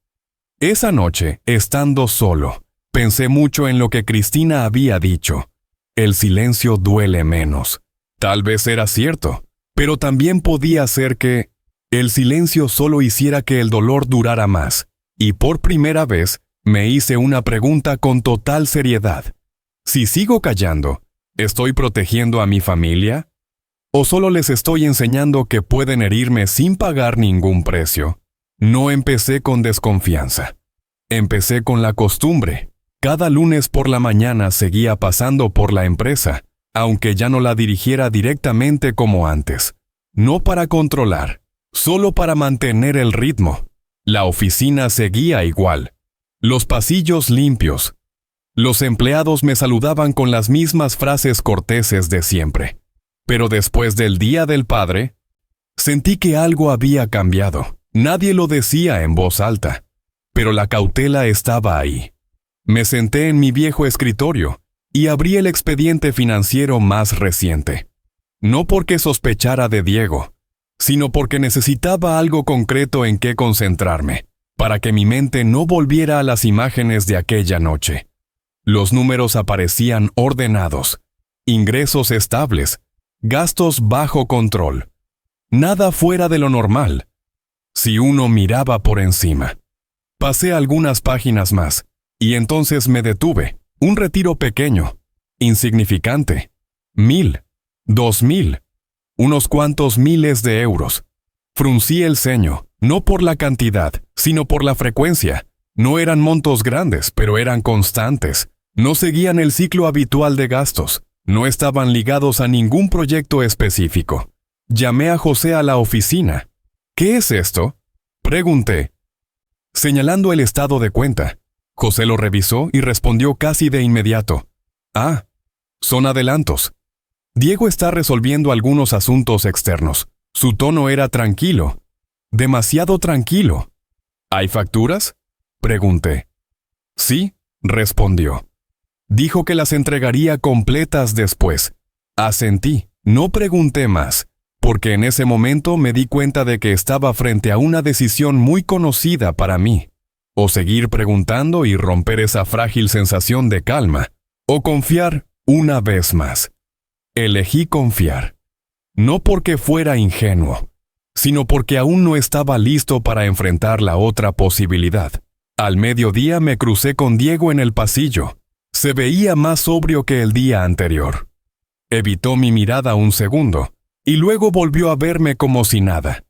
Esa noche, estando solo, pensé mucho en lo que Cristina había dicho. El silencio duele menos. Tal vez era cierto, pero también podía ser que el silencio solo hiciera que el dolor durara más. Y por primera vez, me hice una pregunta con total seriedad. Si sigo callando, ¿estoy protegiendo a mi familia? ¿O solo les estoy enseñando que pueden herirme sin pagar ningún precio? No empecé con desconfianza. Empecé con la costumbre. Cada lunes por la mañana seguía pasando por la empresa, aunque ya no la dirigiera directamente como antes. No para controlar, solo para mantener el ritmo. La oficina seguía igual. Los pasillos limpios. Los empleados me saludaban con las mismas frases corteses de siempre. Pero después del Día del Padre, Sentí que algo había cambiado. Nadie lo decía en voz alta, pero la cautela estaba ahí. Me senté en mi viejo escritorio y abrí el expediente financiero más reciente. No porque sospechara de Diego, sino porque necesitaba algo concreto en qué concentrarme, para que mi mente no volviera a las imágenes de aquella noche. Los números aparecían ordenados, ingresos estables, gastos bajo control. Nada fuera de lo normal, si uno miraba por encima. Pasé algunas páginas más, y entonces me detuve. Un retiro pequeño, insignificante. 1,000, 2,000, unos cuantos miles de euros. Fruncí el ceño, no por la cantidad, sino por la frecuencia. No eran montos grandes, pero eran constantes. No seguían el ciclo habitual de gastos. No estaban ligados a ningún proyecto específico. Llamé a José a la oficina. ¿Qué es esto?, pregunté. Señalando el estado de cuenta, José lo revisó y respondió casi de inmediato. Ah, son adelantos. Diego está resolviendo algunos asuntos externos. Su tono era tranquilo, demasiado tranquilo. ¿Hay facturas?, pregunté. Sí, respondió. Dijo que las entregaría completas después. Asentí. No pregunté más, porque en ese momento me di cuenta de que estaba frente a una decisión muy conocida para mí. O seguir preguntando y romper esa frágil sensación de calma, o confiar una vez más. Elegí confiar. No porque fuera ingenuo, sino porque aún no estaba listo para enfrentar la otra posibilidad. Al mediodía me crucé con Diego en el pasillo. Se veía más sobrio que el día anterior. Evitó mi mirada un segundo, y luego volvió a verme como si nada.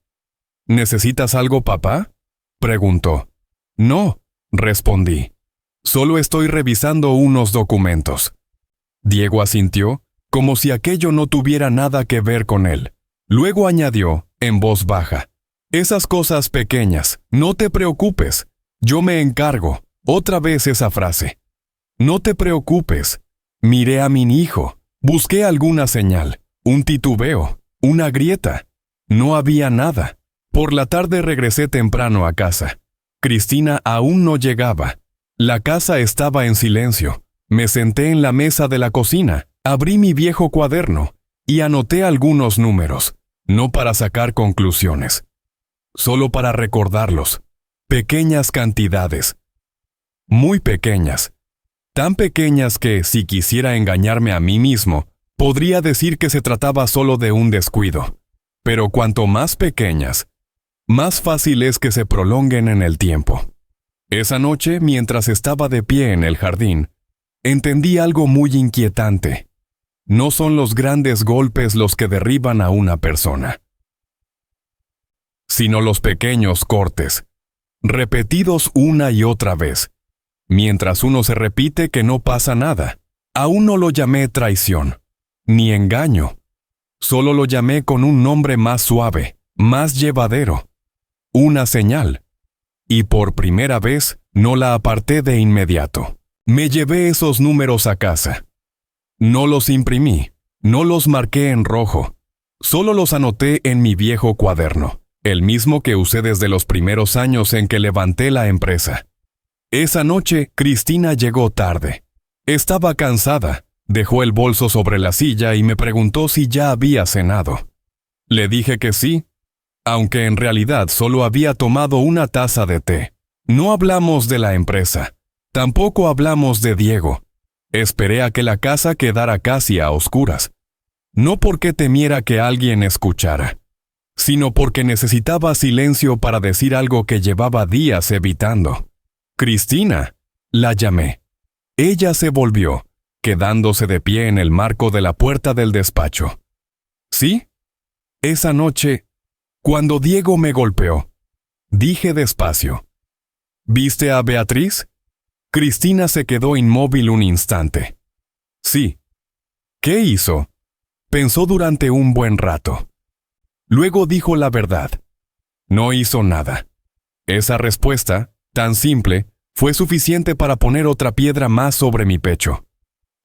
¿Necesitas algo, papá?, preguntó. No, respondí. Solo estoy revisando unos documentos. Diego asintió, como si aquello no tuviera nada que ver con él. Luego añadió, en voz baja, esas cosas pequeñas, no te preocupes, yo me encargo. Otra vez esa frase. No te preocupes. Miré a mi hijo, busqué alguna señal, un titubeo, una grieta. No había nada. Por la tarde regresé temprano a casa. Cristina aún no llegaba. La casa estaba en silencio. Me senté en la mesa de la cocina, abrí mi viejo cuaderno y anoté algunos números, no para sacar conclusiones, solo para recordarlos. Pequeñas cantidades. Muy pequeñas. Tan pequeñas que, si quisiera engañarme a mí mismo, podría decir que se trataba solo de un descuido. Pero cuanto más pequeñas, más fácil es que se prolonguen en el tiempo. Esa noche, mientras estaba de pie en el jardín, entendí algo muy inquietante. No son los grandes golpes los que derriban a una persona, sino los pequeños cortes, repetidos una y otra vez. Mientras uno se repite que no pasa nada. Aún no lo llamé traición, ni engaño. Solo lo llamé con un nombre más suave, más llevadero. Una señal. Y por primera vez no la aparté de inmediato. Me llevé esos números a casa. No los imprimí, no los marqué en rojo. Solo los anoté en mi viejo cuaderno, el mismo que usé desde los primeros años en que levanté la empresa. Esa noche, Cristina llegó tarde. Estaba cansada, dejó el bolso sobre la silla y me preguntó si ya había cenado. Le dije que sí, aunque en realidad solo había tomado una taza de té. No hablamos de la empresa, tampoco hablamos de Diego. Esperé a que la casa quedara casi a oscuras. No porque temiera que alguien escuchara, sino porque necesitaba silencio para decir algo que llevaba días evitando. Cristina, la llamé. Ella se volvió, quedándose de pie en el marco de la puerta del despacho. ¿Sí? Esa noche, cuando Diego me golpeó, dije despacio. ¿Viste a Beatriz? Cristina se quedó inmóvil un instante. Sí. ¿Qué hizo? Pensó durante un buen rato. Luego dijo la verdad. No hizo nada. Esa respuesta, tan simple, fue suficiente para poner otra piedra más sobre mi pecho.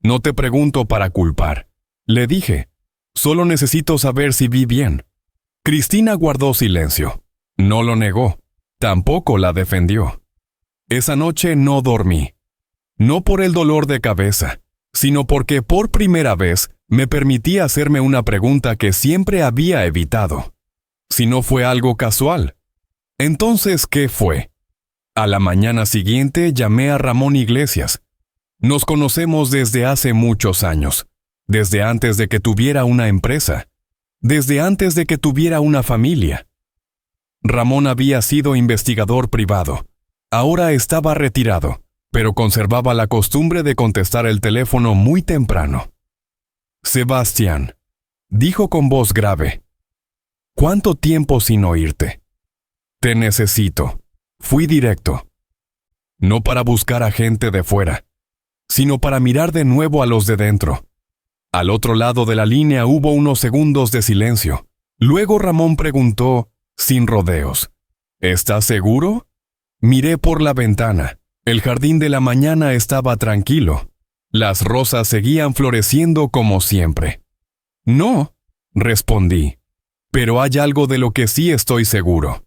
No te pregunto para culpar, le dije. Solo necesito saber si vi bien. Cristina guardó silencio. No lo negó. Tampoco la defendió. Esa noche no dormí. No por el dolor de cabeza, sino porque por primera vez me permití hacerme una pregunta que siempre había evitado. Si no fue algo casual, entonces, ¿qué fue? A la mañana siguiente llamé a Ramón Iglesias. Nos conocemos desde hace muchos años, desde antes de que tuviera una empresa, desde antes de que tuviera una familia. Ramón había sido investigador privado. Ahora estaba retirado, pero conservaba la costumbre de contestar el teléfono muy temprano. Sebastián, dijo con voz grave. ¿Cuánto tiempo sin oírte? Te necesito. Fui directo. No para buscar a gente de fuera, sino para mirar de nuevo a los de dentro. Al otro lado de la línea hubo unos segundos de silencio. Luego Ramón preguntó, sin rodeos, ¿estás seguro? Miré por la ventana. El jardín de la mañana estaba tranquilo. Las rosas seguían floreciendo como siempre. No, respondí, pero hay algo de lo que sí estoy seguro.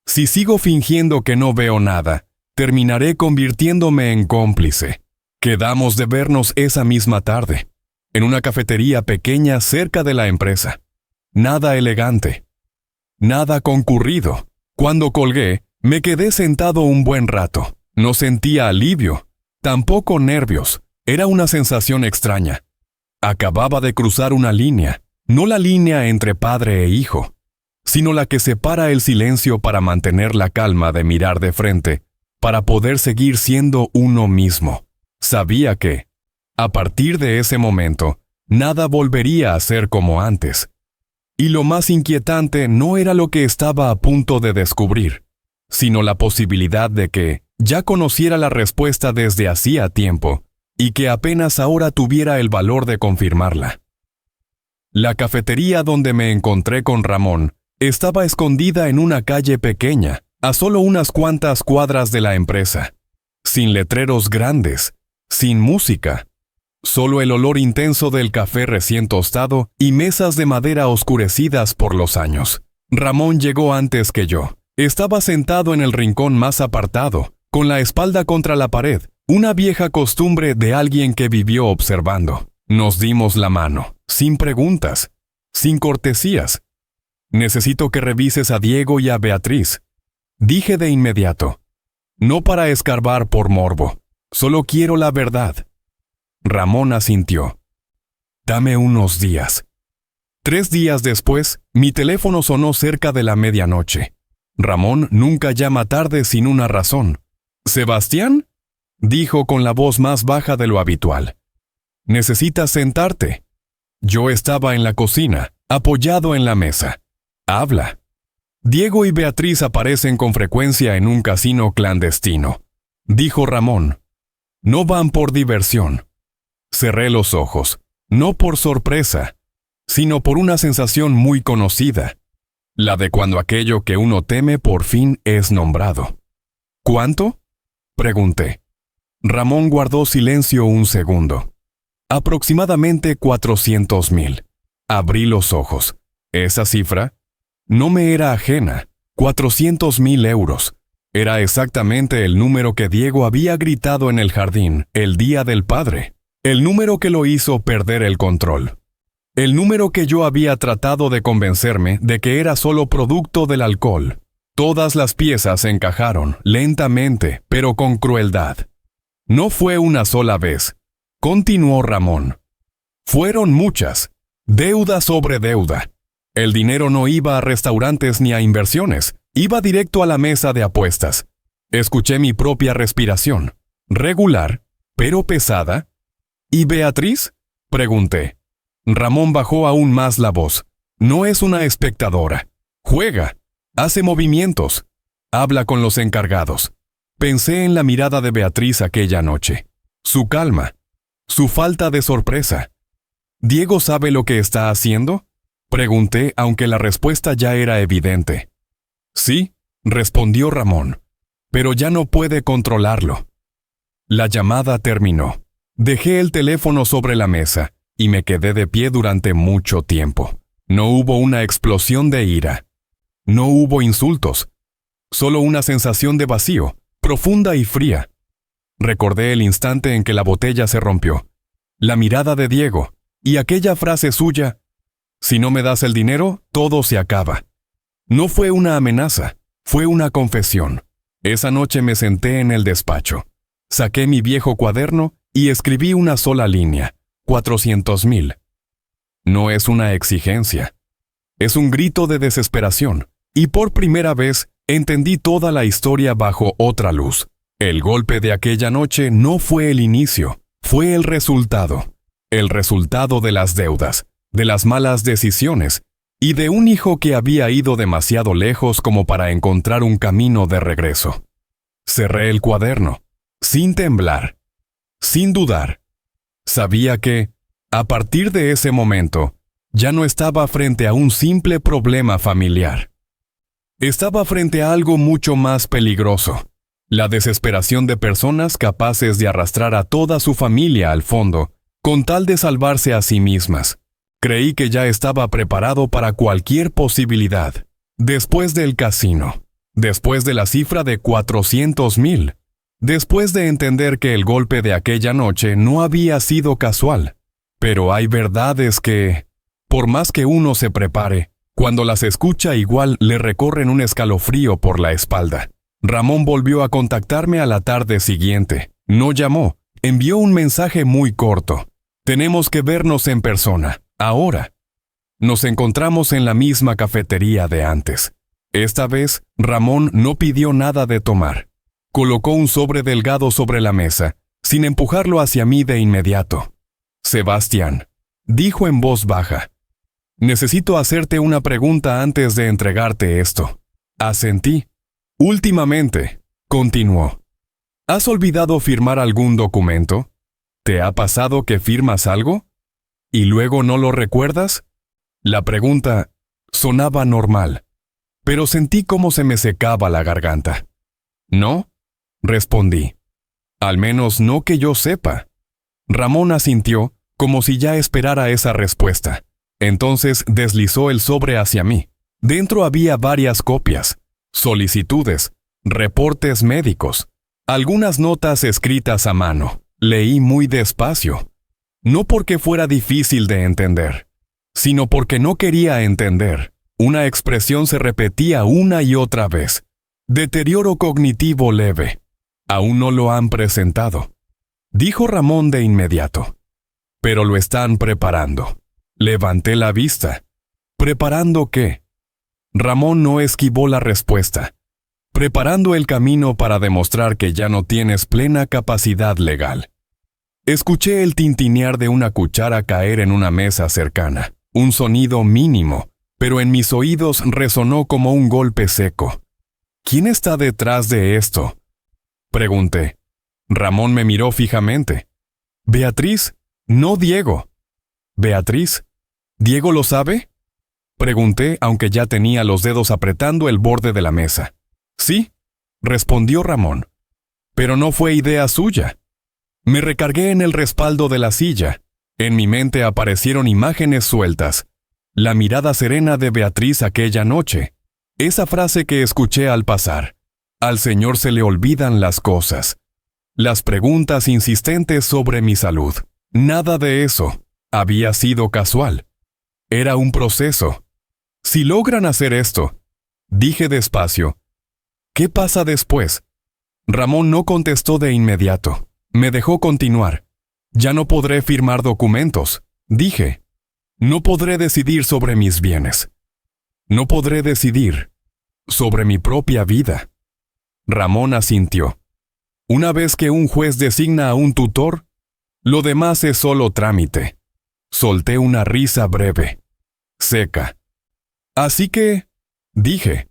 Si sigo fingiendo que no veo nada, terminaré convirtiéndome en cómplice. Quedamos de vernos esa misma tarde, en una cafetería pequeña cerca de la empresa. Nada elegante. Nada concurrido. Cuando colgué, me quedé sentado un buen rato. No sentía alivio, tampoco nervios. Era una sensación extraña. Acababa de cruzar una línea, no la línea entre padre e hijo, sino la que separa el silencio para mantener la calma de mirar de frente, para poder seguir siendo uno mismo. Sabía que, a partir de ese momento, nada volvería a ser como antes. Y lo más inquietante no era lo que estaba a punto de descubrir, sino la posibilidad de que ya conociera la respuesta desde hacía tiempo y que apenas ahora tuviera el valor de confirmarla. La cafetería donde me encontré con Ramón estaba escondida en una calle pequeña, a solo unas cuantas cuadras de la empresa, sin letreros grandes, sin música, solo el olor intenso del café recién tostado y mesas de madera oscurecidas por los años. Ramón llegó antes que yo. Estaba sentado en el rincón más apartado, con la espalda contra la pared, una vieja costumbre de alguien que vivió observando. Nos dimos la mano, sin preguntas, sin cortesías. Necesito que revises a Diego y a Beatriz, dije de inmediato. No para escarbar por morbo, solo quiero la verdad. Ramón asintió. Dame unos días. 3 días después, mi teléfono sonó cerca de la medianoche. Ramón nunca llama tarde sin una razón. ¿Sebastián? Dijo con la voz más baja de lo habitual. Necesitas sentarte. Yo estaba en la cocina, apoyado en la mesa. Habla. Diego y Beatriz aparecen con frecuencia en un casino clandestino, dijo Ramón. No van por diversión. Cerré los ojos, no por sorpresa, sino por una sensación muy conocida, la de cuando aquello que uno teme por fin es nombrado. ¿Cuánto? Pregunté. Ramón guardó silencio un segundo. Aproximadamente 400,000. Abrí los ojos. Esa cifra no me era ajena. 400,000 euros. Era exactamente el número que Diego había gritado en el jardín el día del padre. El número que lo hizo perder el control. El número que yo había tratado de convencerme de que era solo producto del alcohol. Todas las piezas encajaron, lentamente, pero con crueldad. No fue una sola vez, continuó Ramón. Fueron muchas, deuda sobre deuda. El dinero no iba a restaurantes ni a inversiones, iba directo a la mesa de apuestas. Escuché mi propia respiración, regular, pero pesada. ¿Y Beatriz? Pregunté. Ramón bajó aún más la voz. No es una espectadora. Juega, hace movimientos, habla con los encargados. Pensé en la mirada de Beatriz aquella noche, su calma, su falta de sorpresa. ¿Diego sabe lo que está haciendo? Pregunté, aunque la respuesta ya era evidente. Sí, respondió Ramón, pero ya no puede controlarlo. La llamada terminó. Dejé el teléfono sobre la mesa y me quedé de pie durante mucho tiempo. No hubo una explosión de ira. No hubo insultos. Solo una sensación de vacío, profunda y fría. Recordé el instante en que la botella se rompió, la mirada de Diego y aquella frase suya: si no me das el dinero, todo se acaba. No fue una amenaza, fue una confesión. Esa noche me senté en el despacho. Saqué mi viejo cuaderno y escribí una sola línea: 400,000. No es una exigencia. Es un grito de desesperación. Y por primera vez entendí toda la historia bajo otra luz. El golpe de aquella noche no fue el inicio, fue el resultado. El resultado de las deudas, de las malas decisiones y de un hijo que había ido demasiado lejos como para encontrar un camino de regreso. Cerré el cuaderno, sin temblar, sin dudar. Sabía que, a partir de ese momento, ya no estaba frente a un simple problema familiar. Estaba frente a algo mucho más peligroso: la desesperación de personas capaces de arrastrar a toda su familia al fondo, con tal de salvarse a sí mismas. Creí que ya estaba preparado para cualquier posibilidad. Después del casino, después de la cifra de 400,000, después de entender que el golpe de aquella noche no había sido casual. Pero hay verdades que, por más que uno se prepare, cuando las escucha igual le recorren un escalofrío por la espalda. Ramón volvió a contactarme a la tarde siguiente. No llamó, envió un mensaje muy corto: tenemos que vernos en persona, ahora. Nos encontramos en la misma cafetería de antes. Esta vez, Ramón no pidió nada de tomar. Colocó un sobre delgado sobre la mesa, sin empujarlo hacia mí de inmediato. Sebastián, dijo en voz baja, necesito hacerte una pregunta antes de entregarte esto. Asentí. Últimamente, continuó, ¿has olvidado firmar algún documento? ¿Te ha pasado que firmas algo y luego no lo recuerdas? La pregunta sonaba normal, pero sentí cómo se me secaba la garganta. ¿No? Respondí. Al menos no que yo sepa. Ramón asintió, como si ya esperara esa respuesta. Entonces deslizó el sobre hacia mí. Dentro había varias copias, solicitudes, reportes médicos, algunas notas escritas a mano. Leí muy despacio. No porque fuera difícil de entender, sino porque no quería entender. Una expresión se repetía una y otra vez: deterioro cognitivo leve. Aún no lo han presentado, dijo Ramón de inmediato. Pero lo están preparando. Levanté la vista. ¿Preparando qué? Ramón no esquivó la respuesta. Preparando el camino para demostrar que ya no tienes plena capacidad legal. Escuché el tintinear de una cuchara caer en una mesa cercana. Un sonido mínimo, pero en mis oídos resonó como un golpe seco. ¿Quién está detrás de esto?, pregunté. Ramón me miró fijamente. Beatriz, no Diego. ¿Beatriz? ¿Diego lo sabe?, pregunté, aunque ya tenía los dedos apretando el borde de la mesa. Sí, respondió Ramón. Pero no fue idea suya. Me recargué en el respaldo de la silla. En mi mente aparecieron imágenes sueltas. La mirada serena de Beatriz aquella noche. Esa frase que escuché al pasar. Al Señor se le olvidan las cosas. Las preguntas insistentes sobre mi salud. Nada de eso había sido casual. Era un proceso. Si logran hacer esto, dije despacio, ¿qué pasa después? Ramón no contestó de inmediato. Me dejó continuar. Ya no podré firmar documentos, dije. No podré decidir sobre mis bienes. No podré decidir sobre mi propia vida. Ramón asintió. Una vez que un juez designa a un tutor, lo demás es solo trámite. Solté una risa breve, seca. Así que, dije,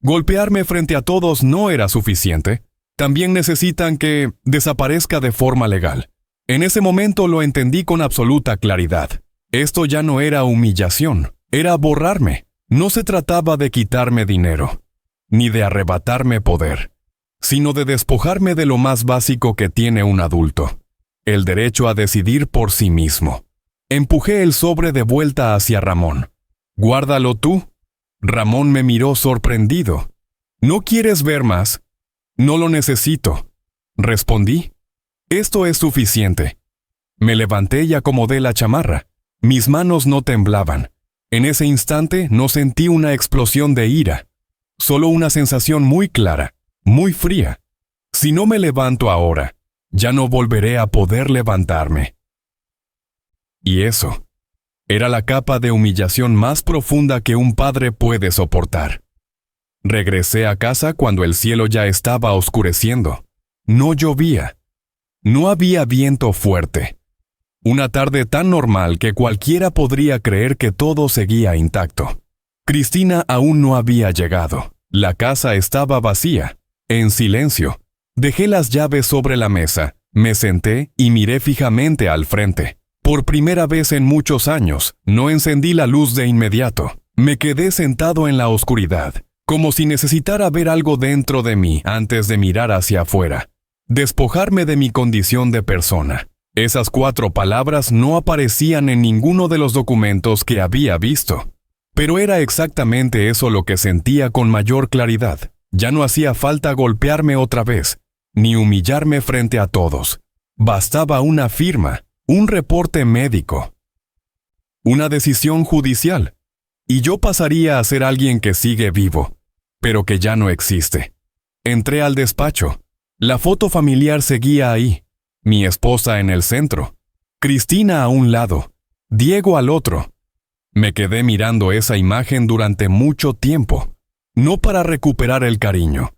golpearme frente a todos no era suficiente. También necesitan que desaparezca de forma legal. En ese momento lo entendí con absoluta claridad. Esto ya no era humillación, era borrarme. No se trataba de quitarme dinero, ni de arrebatarme poder, sino de despojarme de lo más básico que tiene un adulto, el derecho a decidir por sí mismo. Empujé el sobre de vuelta hacia Ramón. Guárdalo tú. Ramón me miró sorprendido. ¿No quieres ver más? No lo necesito. Respondí. Esto es suficiente. Me levanté y acomodé la chamarra. Mis manos no temblaban. En ese instante no sentí una explosión de ira. Solo una sensación muy clara, muy fría. Si no me levanto ahora, ya no volveré a poder levantarme. Y eso era la capa de humillación más profunda que un padre puede soportar. Regresé a casa cuando el cielo ya estaba oscureciendo. No llovía. No había viento fuerte. Una tarde tan normal que cualquiera podría creer que todo seguía intacto. Cristina aún no había llegado. La casa estaba vacía, en silencio. Dejé las llaves sobre la mesa, me senté y miré fijamente al frente. Por primera vez en muchos años, no encendí la luz de inmediato. Me quedé sentado en la oscuridad, como si necesitara ver algo dentro de mí antes de mirar hacia afuera. Despojarme de mi condición de persona. Esas 4 palabras no aparecían en ninguno de los documentos que había visto. Pero era exactamente eso lo que sentía con mayor claridad. Ya no hacía falta golpearme otra vez, ni humillarme frente a todos. Bastaba una firma, un reporte médico, una decisión judicial, y yo pasaría a ser alguien que sigue vivo, pero que ya no existe. Entré al despacho. La foto familiar seguía ahí, mi esposa en el centro, Cristina a un lado, Diego al otro. Me quedé mirando esa imagen durante mucho tiempo, no para recuperar el cariño,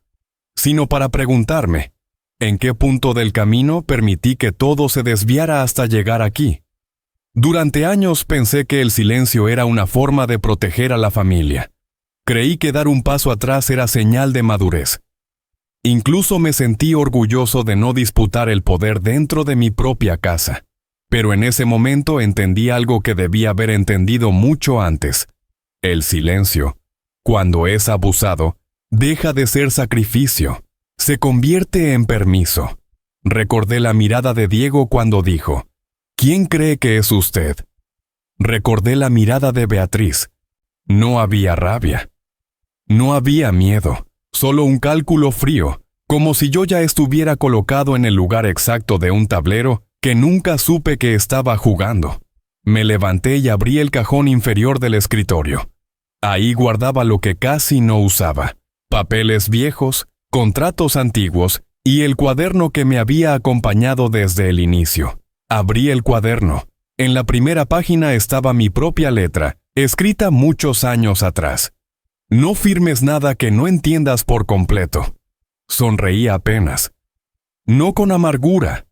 sino para preguntarme, ¿en qué punto del camino permití que todo se desviara hasta llegar aquí? Durante años pensé que el silencio era una forma de proteger a la familia. Creí que dar un paso atrás era señal de madurez. Incluso me sentí orgulloso de no disputar el poder dentro de mi propia casa. Pero en ese momento entendí algo que debía haber entendido mucho antes. El silencio, cuando es abusado, deja de ser sacrificio. Se convierte en permiso. Recordé la mirada de Diego cuando dijo, ¿quién cree que es usted? Recordé la mirada de Beatriz. No había rabia. No había miedo. Solo un cálculo frío, como si yo ya estuviera colocado en el lugar exacto de un tablero que nunca supe que estaba jugando. Me levanté y abrí el cajón inferior del escritorio. Ahí guardaba lo que casi no usaba: papeles viejos, contratos antiguos y el cuaderno que me había acompañado desde el inicio. Abrí el cuaderno. En la primera página estaba mi propia letra, escrita muchos años atrás. No firmes nada que no entiendas por completo. Sonreí apenas. No con amargura,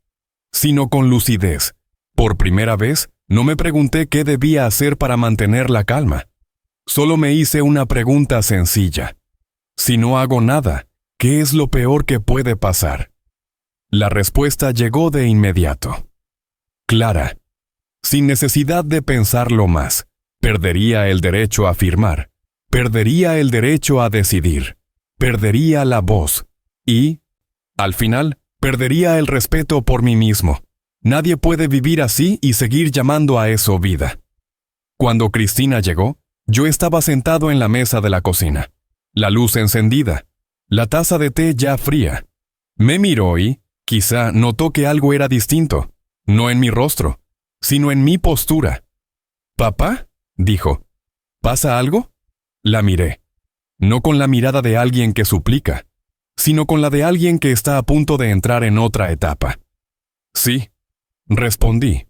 sino con lucidez. Por primera vez, no me pregunté qué debía hacer para mantener la calma. Solo me hice una pregunta sencilla. Si no hago nada, ¿qué es lo peor que puede pasar? La respuesta llegó de inmediato. Clara. Sin necesidad de pensarlo más, perdería el derecho a firmar. Perdería el derecho a decidir, perdería la voz y, al final, perdería el respeto por mí mismo. Nadie puede vivir así y seguir llamando a eso vida. Cuando Cristina llegó, yo estaba sentado en la mesa de la cocina, la luz encendida, la taza de té ya fría. Me miró y, quizá, notó que algo era distinto, no en mi rostro, sino en mi postura. «¿Papá?», dijo. «¿Pasa algo?». La miré, no con la mirada de alguien que suplica, sino con la de alguien que está a punto de entrar en otra etapa. «Sí», respondí.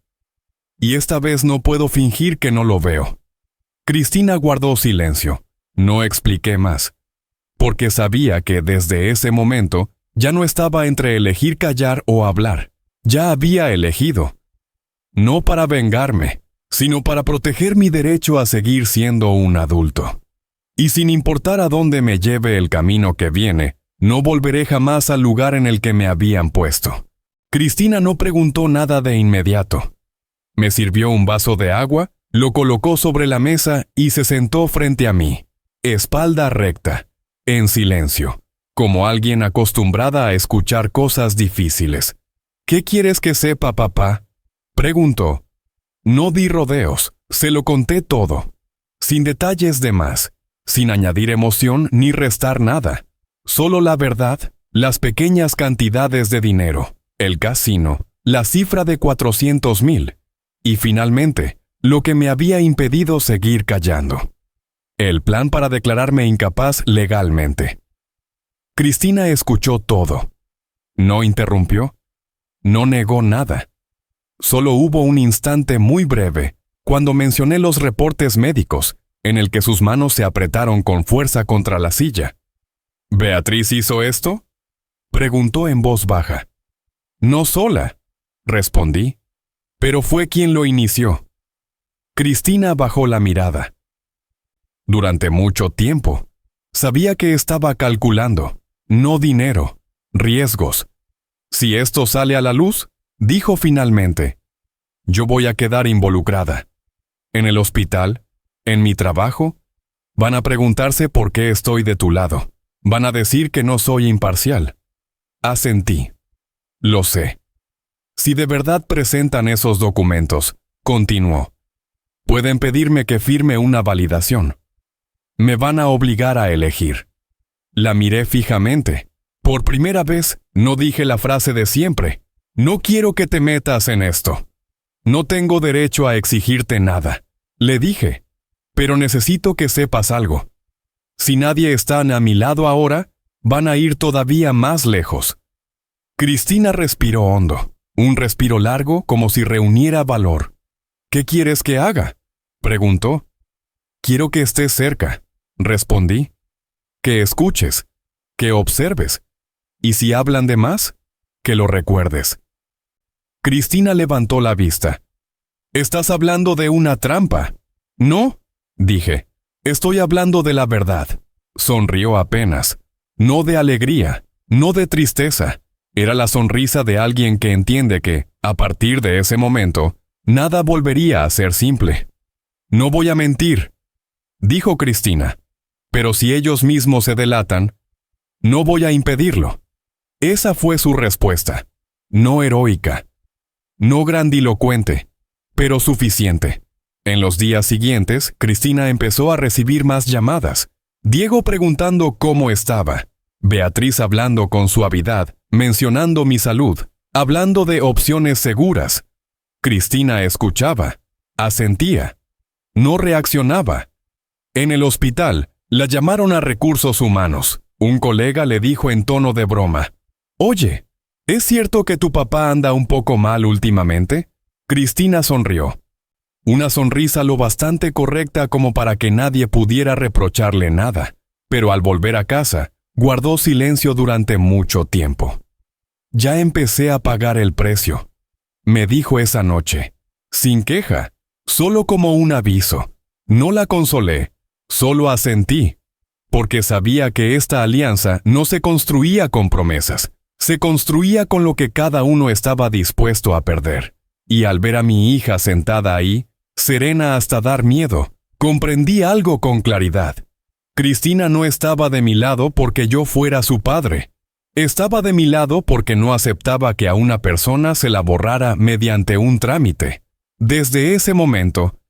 Y esta vez no puedo fingir que no lo veo. Cristina guardó silencio. No expliqué más, porque sabía que desde ese momento ya no estaba entre elegir callar o hablar. Ya había elegido. No para vengarme, sino para proteger mi derecho a seguir siendo un adulto. Y sin importar a dónde me lleve el camino que viene, no volveré jamás al lugar en el que me habían puesto. Cristina no preguntó nada de inmediato. Me sirvió un vaso de agua, lo colocó sobre la mesa y se sentó frente a mí, espalda recta, en silencio, como alguien acostumbrada a escuchar cosas difíciles. «¿Qué quieres que sepa, papá?», preguntó. No di rodeos, se lo conté todo. sin detalles de más, sin añadir emoción ni restar nada. Solo la verdad, las pequeñas cantidades de dinero, el casino, la cifra de 400,000 y finalmente, lo que me había impedido seguir callando. El plan para declararme incapaz legalmente. Cristina escuchó todo. No interrumpió. No negó nada. Solo hubo un instante muy breve, cuando mencioné los reportes médicos, en el que sus manos se apretaron con fuerza contra la silla. ¿Beatriz hizo esto?, preguntó en voz baja. No sola, respondí, pero fue quien lo inició. Cristina bajó la mirada. Durante mucho tiempo, sabía que estaba calculando, no dinero, riesgos. Si esto sale a la luz, dijo finalmente, yo voy a quedar involucrada. En el hospital, en mi trabajo, van a preguntarse por qué estoy de tu lado. Van a decir que no soy imparcial. Asentí. Lo sé. Si de verdad presentan esos documentos, continuó, pueden pedirme que firme una validación. Me van a obligar a elegir. La miré fijamente. Por primera vez, no dije la frase de siempre. No quiero que te metas en esto. No tengo derecho a exigirte nada. Le dije. Pero necesito que sepas algo. Si nadie está a mi lado ahora, van a ir todavía más lejos. Cristina respiró hondo. Un respiro largo como si reuniera valor. ¿Qué quieres que haga?, preguntó. Quiero que estés cerca, respondí. Que escuches, que observes. Y si hablan de más, que lo recuerdes. Cristina levantó la vista. Estás hablando de una trampa. No, dije. Estoy hablando de la verdad. Sonrió apenas. No de alegría, no de tristeza. Era la sonrisa de alguien que entiende que, a partir de ese momento, nada volvería a ser simple. No voy a mentir, dijo Cristina. Pero si ellos mismos se delatan, no voy a impedirlo. Esa fue su respuesta. No heroica. No grandilocuente, pero suficiente. En los días siguientes, Cristina empezó a recibir más llamadas. Diego preguntando cómo estaba. Beatriz hablando con suavidad, mencionando mi salud, hablando de opciones seguras. Cristina escuchaba, asentía, no reaccionaba. En el hospital, la llamaron a recursos humanos. Un colega le dijo en tono de broma, «Oye, ¿es cierto que tu papá anda un poco mal últimamente?» Cristina sonrió. Una sonrisa lo bastante correcta como para que nadie pudiera reprocharle nada, pero al volver a casa, guardó silencio durante mucho tiempo. Ya empecé a pagar el precio, me dijo esa noche, sin queja, solo como un aviso. No la consolé, solo asentí, porque sabía que esta alianza no se construía con promesas, se construía con lo que cada uno estaba dispuesto a perder. Y al ver a mi hija sentada ahí, serena hasta dar miedo, comprendí algo con claridad. Cristina no estaba de mi lado porque yo fuera su padre. Estaba de mi lado porque no aceptaba que a una persona se la borrara mediante un trámite. Desde ese momento,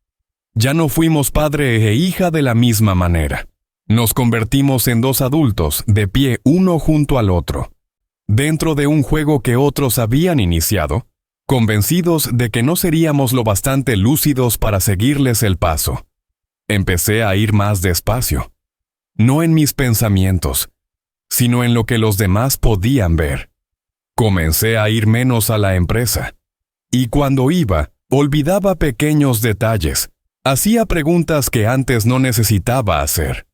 ya no fuimos padre e hija de la misma manera. Nos convertimos en dos adultos, de pie uno junto al otro, dentro de un juego que otros habían iniciado, convencidos de que no seríamos lo bastante lúcidos para seguirles el paso. Empecé a ir más despacio. No en mis pensamientos, sino en lo que los demás podían ver. Comencé a ir menos a la empresa. Y cuando iba, olvidaba pequeños detalles. Hacía preguntas que antes no necesitaba hacer.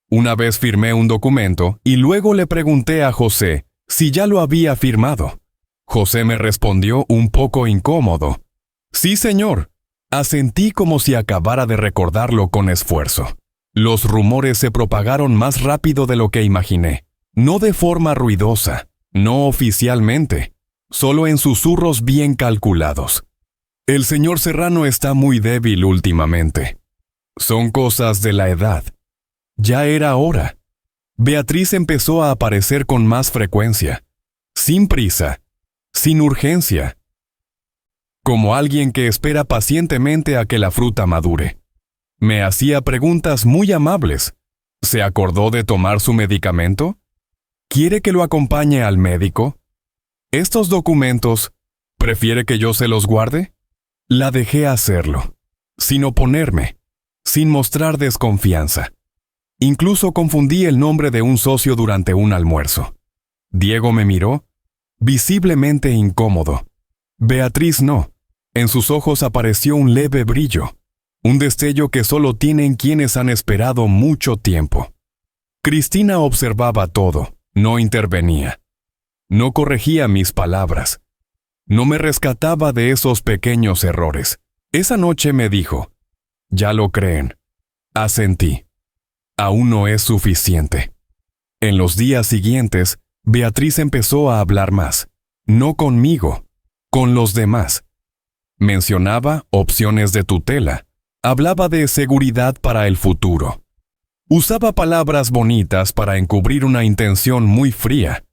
Una vez firmé un documento y luego le pregunté a José si ya lo había firmado. José me respondió un poco incómodo. «Sí, señor». Asentí como si acabara de recordarlo con esfuerzo. Los rumores se propagaron más rápido de lo que imaginé. No de forma ruidosa, no oficialmente, solo en susurros bien calculados. El señor Serrano está muy débil últimamente. Son cosas de la edad. Ya era hora. Beatriz empezó a aparecer con más frecuencia, sin prisa, sin urgencia, como alguien que espera pacientemente a que la fruta madure. Me hacía preguntas muy amables. ¿Se acordó de tomar su medicamento? ¿Quiere que lo acompañe al médico? ¿Estos documentos, prefiere que yo se los guarde? La dejé hacerlo, sin oponerme, sin mostrar desconfianza. Incluso confundí el nombre de un socio durante un almuerzo. Diego me miró, visiblemente incómodo. Beatriz no. En sus ojos apareció un leve brillo, un destello que solo tienen quienes han esperado mucho tiempo. Cristina observaba todo, no intervenía. No corregía mis palabras. No me rescataba de esos pequeños errores. Esa noche me dijo, «Ya lo creen». Asentí. Aún no es suficiente. En los días siguientes, Beatriz empezó a hablar más. No conmigo, con los demás. Mencionaba opciones de tutela. Hablaba de seguridad para el futuro. Usaba palabras bonitas para encubrir una intención muy fría.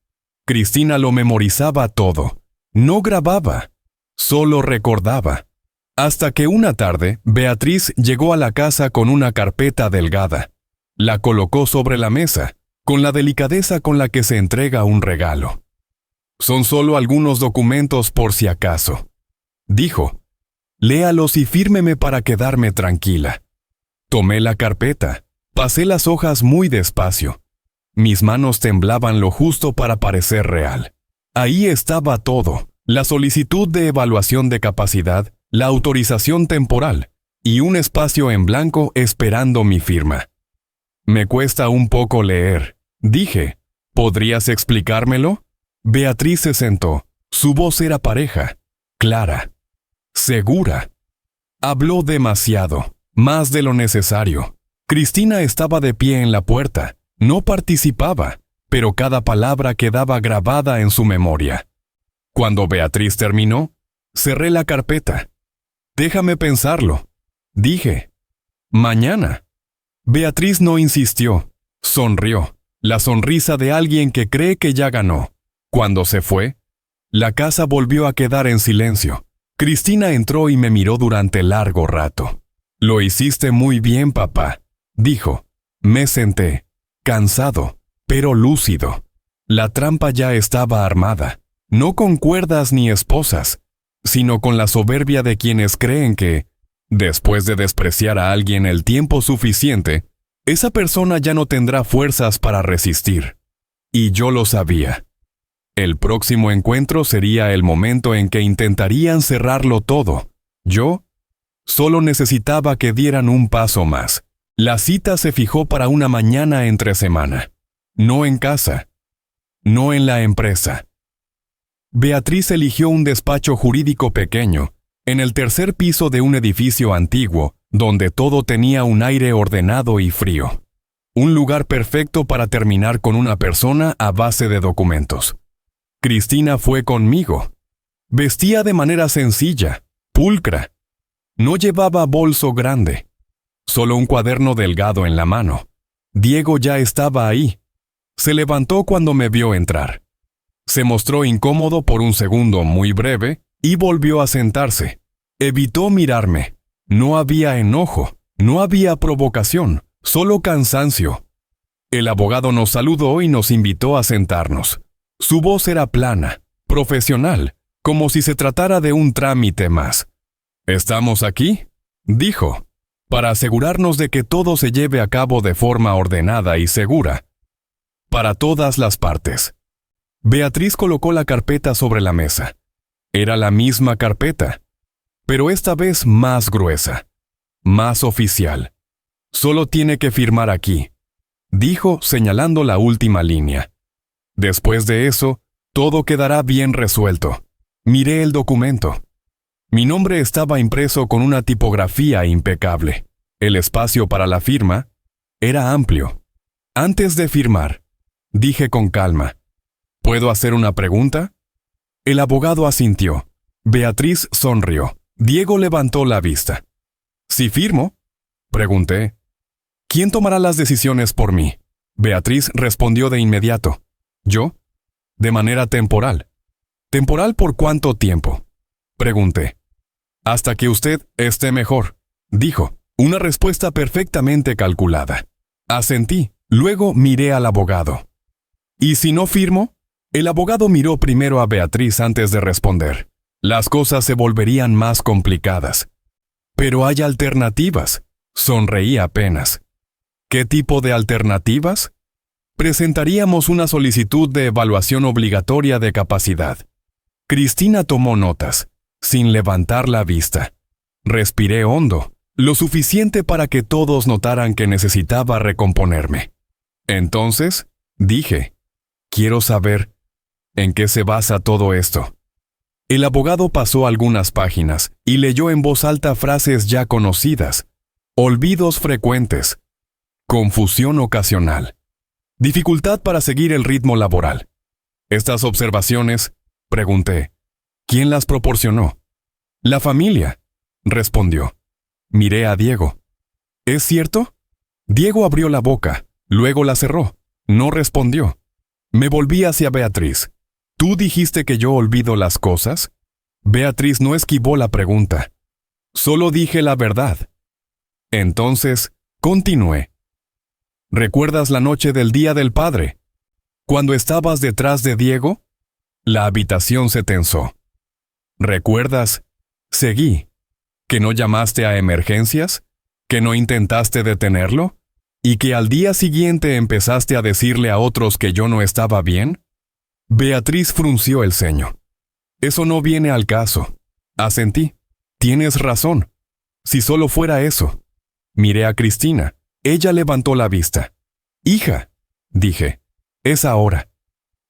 Cristina lo memorizaba todo. No grababa, solo recordaba. Hasta que una tarde, Beatriz llegó a la casa con una carpeta delgada. La colocó sobre la mesa, con la delicadeza con la que se entrega un regalo. «Son solo algunos documentos por si acaso», dijo. «Léalos y fírmeme para quedarme tranquila». Tomé la carpeta, pasé las hojas muy despacio. Mis manos temblaban lo justo para parecer real. Ahí estaba todo: la solicitud de evaluación de capacidad, la autorización temporal y un espacio en blanco esperando mi firma. «Me cuesta un poco leer», dije. «¿Podrías explicármelo?» Beatriz se sentó. Su voz era pareja, clara, segura. Habló demasiado, más de lo necesario. Cristina estaba de pie en la puerta. No participaba, pero cada palabra quedaba grabada en su memoria. Cuando Beatriz terminó, cerré la carpeta. «Déjame pensarlo», dije. «Mañana». Beatriz no insistió. Sonrió, la sonrisa de alguien que cree que ya ganó. Cuando se fue, la casa volvió a quedar en silencio. Cristina entró y me miró durante largo rato. «Lo hiciste muy bien, papá», dijo. Me senté, cansado, pero lúcido. La trampa ya estaba armada, no con cuerdas ni esposas, sino con la soberbia de quienes creen que, después de despreciar a alguien el tiempo suficiente, esa persona ya no tendrá fuerzas para resistir. Y yo lo sabía. El próximo encuentro sería el momento en que intentarían cerrarlo todo. Yo solo necesitaba que dieran un paso más. La cita se fijó para una mañana entre semana. No en casa. No en la empresa. Beatriz eligió un despacho jurídico pequeño, en el tercer piso de un edificio antiguo, donde todo tenía un aire ordenado y frío. Un lugar perfecto para terminar con una persona a base de documentos. Cristina fue conmigo. Vestía de manera sencilla, pulcra. No llevaba bolso grande, solo un cuaderno delgado en la mano. Diego ya estaba ahí. Se levantó cuando me vio entrar. Se mostró incómodo por un segundo muy breve y volvió a sentarse. Evitó mirarme. No había enojo, no había provocación, solo cansancio. El abogado nos saludó y nos invitó a sentarnos. Su voz era plana, profesional, como si se tratara de un trámite más. «¿Estamos aquí?», dijo, «para asegurarnos de que todo se lleve a cabo de forma ordenada y segura. Para todas las partes». Beatriz colocó la carpeta sobre la mesa. Era la misma carpeta, pero esta vez más gruesa, más oficial. «Solo tiene que firmar aquí», dijo señalando la última línea. «Después de eso, todo quedará bien resuelto». Miré el documento. Mi nombre estaba impreso con una tipografía impecable. El espacio para la firma era amplio. «Antes de firmar», dije con calma, «¿puedo hacer una pregunta?». El abogado asintió. Beatriz sonrió. Diego levantó la vista. «¿Sí firmo?», pregunté. «¿Quién tomará las decisiones por mí?». Beatriz respondió de inmediato. «¿Yo?». «De manera temporal». «¿Temporal por cuánto tiempo?», pregunté. «Hasta que usted esté mejor», dijo. Una respuesta perfectamente calculada. Asentí. Luego miré al abogado. ¿Y si no firmo? El abogado miró primero a Beatriz antes de responder. Las cosas se volverían más complicadas. Pero hay alternativas. Sonreí apenas. ¿Qué tipo de alternativas? Presentaríamos una solicitud de evaluación obligatoria de capacidad. Cristina tomó notas, sin levantar la vista. Respiré hondo, lo suficiente para que todos notaran que necesitaba recomponerme. Entonces, dije, quiero saber, ¿en qué se basa todo esto? El abogado pasó algunas páginas y leyó en voz alta frases ya conocidas. Olvidos frecuentes. Confusión ocasional. Dificultad para seguir el ritmo laboral. Estas observaciones, pregunté, ¿quién las proporcionó? La familia, respondió. Miré a Diego. ¿Es cierto? Diego abrió la boca, luego la cerró. No respondió. Me volví hacia Beatriz. ¿Tú dijiste que yo olvido las cosas? Beatriz no esquivó la pregunta. Solo dije la verdad. Entonces, continué. ¿Recuerdas la noche del Día del Padre? ¿Cuando estabas detrás de Diego? La habitación se tensó. ¿Recuerdas? Seguí. ¿Que no llamaste a emergencias? ¿Que no intentaste detenerlo? ¿Y que al día siguiente empezaste a decirle a otros que yo no estaba bien? Beatriz frunció el ceño. Eso no viene al caso. Asentí. Tienes razón. Si solo fuera eso. Miré a Cristina. Ella levantó la vista. Hija, dije, es ahora.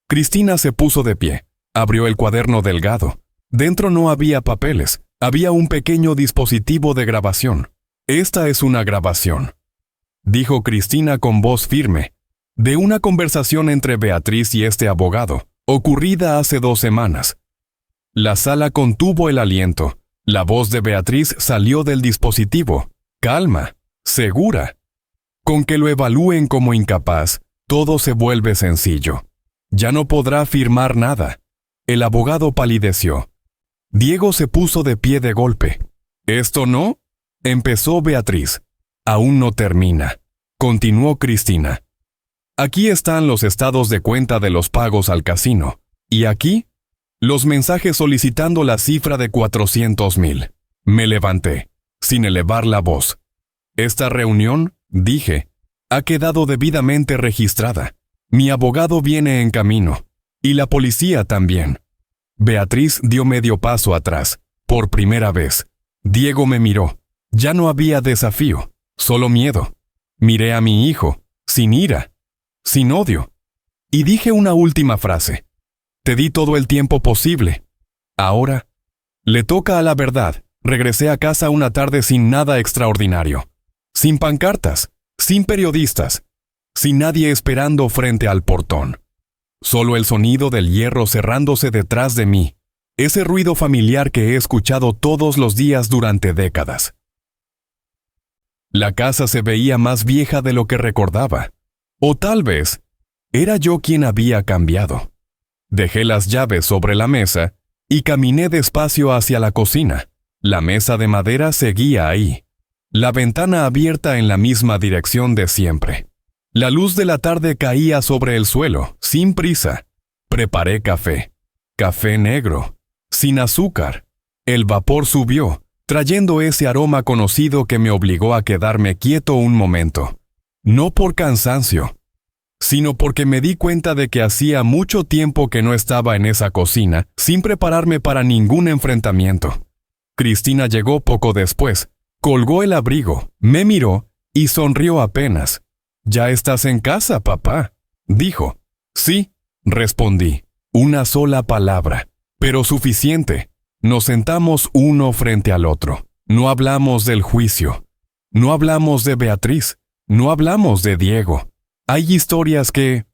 Cristina se puso de pie. Abrió el cuaderno delgado. Dentro no había papeles. Había un pequeño dispositivo de grabación. Esta es una grabación, dijo Cristina con voz firme, de una conversación entre Beatriz y este abogado, ocurrida hace 2 semanas. La sala contuvo el aliento. La voz de Beatriz salió del dispositivo. Calma, segura. Con que lo evalúen como incapaz, todo se vuelve sencillo. Ya no podrá firmar nada. El abogado palideció. Diego se puso de pie de golpe. ¿Esto no? Empezó Beatriz. Aún no termina. Continuó Cristina. Aquí están los estados de cuenta de los pagos al casino. Y aquí, los mensajes solicitando la cifra de 400,000. Me levanté, sin elevar la voz. Esta reunión, dije, ha quedado debidamente registrada. Mi abogado viene en camino. Y la policía también. Beatriz dio medio paso atrás, por primera vez. Diego me miró. Ya no había desafío, solo miedo. Miré a mi hijo, sin ira, sin odio. Y dije una última frase. Te di todo el tiempo posible. Ahora, le toca a la verdad. Regresé a casa una tarde sin nada extraordinario. Sin pancartas, sin periodistas, sin nadie esperando frente al portón. Solo el sonido del hierro cerrándose detrás de mí. Ese ruido familiar que he escuchado todos los días durante décadas. La casa se veía más vieja de lo que recordaba. O tal vez, era yo quien había cambiado. Dejé las llaves sobre la mesa y caminé despacio hacia la cocina. La mesa de madera seguía ahí. La ventana abierta en la misma dirección de siempre. La luz de la tarde caía sobre el suelo, sin prisa. Preparé café. Café negro, sin azúcar. El vapor subió, trayendo ese aroma conocido que me obligó a quedarme quieto un momento. No por cansancio, sino porque me di cuenta de que hacía mucho tiempo que no estaba en esa cocina, sin prepararme para ningún enfrentamiento. Cristina llegó poco después, colgó el abrigo, me miró y sonrió apenas. «¿Ya estás en casa, papá?», dijo. «Sí», respondí. Una sola palabra, pero suficiente. Nos sentamos uno frente al otro. No hablamos del juicio. No hablamos de Beatriz. No hablamos de Diego. Hay historias que,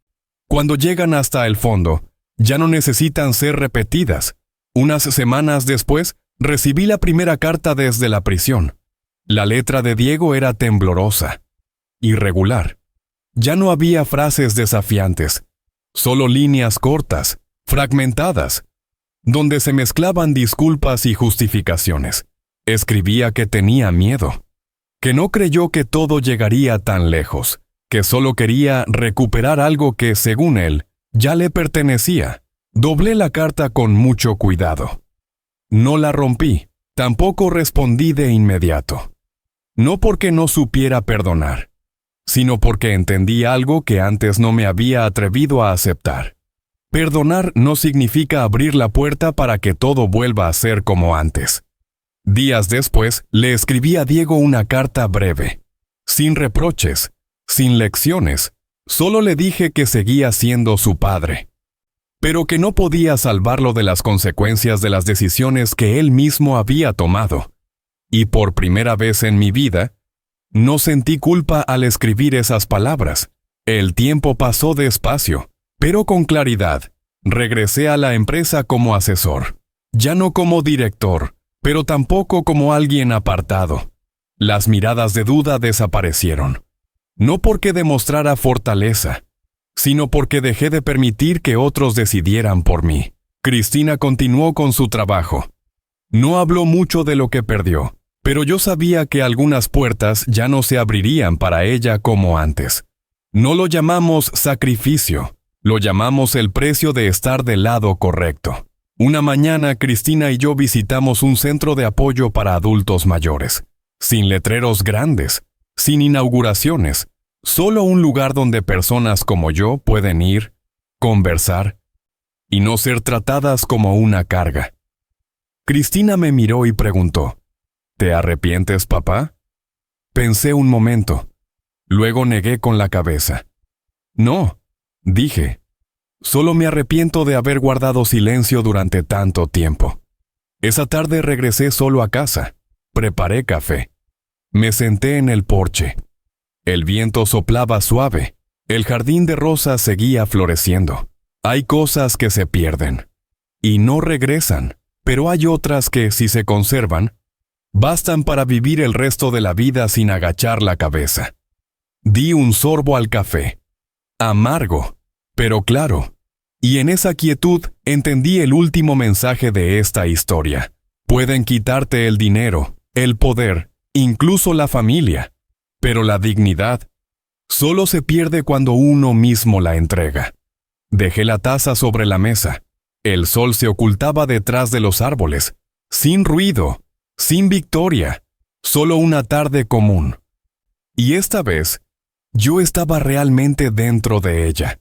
cuando llegan hasta el fondo, ya no necesitan ser repetidas. Unas semanas después, recibí la primera carta desde la prisión. La letra de Diego era temblorosa, irregular. Ya no había frases desafiantes, solo líneas cortas, fragmentadas, donde se mezclaban disculpas y justificaciones. Escribía que tenía miedo. que no creyó que todo llegaría tan lejos, que solo quería recuperar algo que, según él, ya le pertenecía. Doblé la carta con mucho cuidado. No la rompí, tampoco respondí de inmediato. No porque no supiera perdonar, sino porque entendí algo que antes no me había atrevido a aceptar. Perdonar no significa abrir la puerta para que todo vuelva a ser como antes. Días después, le escribí a Diego una carta breve, sin reproches, sin lecciones, solo le dije que seguía siendo su padre, pero que no podía salvarlo de las consecuencias de las decisiones que él mismo había tomado. Y por primera vez en mi vida, no sentí culpa al escribir esas palabras. El tiempo pasó despacio, pero con claridad. Regresé a la empresa como asesor, ya no como director, pero tampoco como alguien apartado. Las miradas de duda desaparecieron. No porque demostrara fortaleza, sino porque dejé de permitir que otros decidieran por mí. Cristina continuó con su trabajo. No habló mucho de lo que perdió, pero yo sabía que algunas puertas ya no se abrirían para ella como antes. No lo llamamos sacrificio, lo llamamos el precio de estar del lado correcto. Una mañana, Cristina y yo visitamos un centro de apoyo para adultos mayores, sin letreros grandes, sin inauguraciones, solo un lugar donde personas como yo pueden ir, conversar y no ser tratadas como una carga. Cristina me miró y preguntó, ¿te arrepientes, papá? Pensé un momento. Luego negué con la cabeza. No, dije. Solo me arrepiento de haber guardado silencio durante tanto tiempo. Esa tarde regresé solo a casa. Preparé café. Me senté en el porche. El viento soplaba suave. El jardín de rosas seguía floreciendo. Hay cosas que se pierden y no regresan, pero hay otras que, si se conservan, bastan para vivir el resto de la vida sin agachar la cabeza. Di un sorbo al café. Amargo, pero claro. Y en esa quietud entendí el último mensaje de esta historia. Pueden quitarte el dinero, el poder, incluso la familia, pero la dignidad solo se pierde cuando uno mismo la entrega. Dejé la taza sobre la mesa. El sol se ocultaba detrás de los árboles, sin ruido, sin victoria, solo una tarde común. Y esta vez, yo estaba realmente dentro de ella.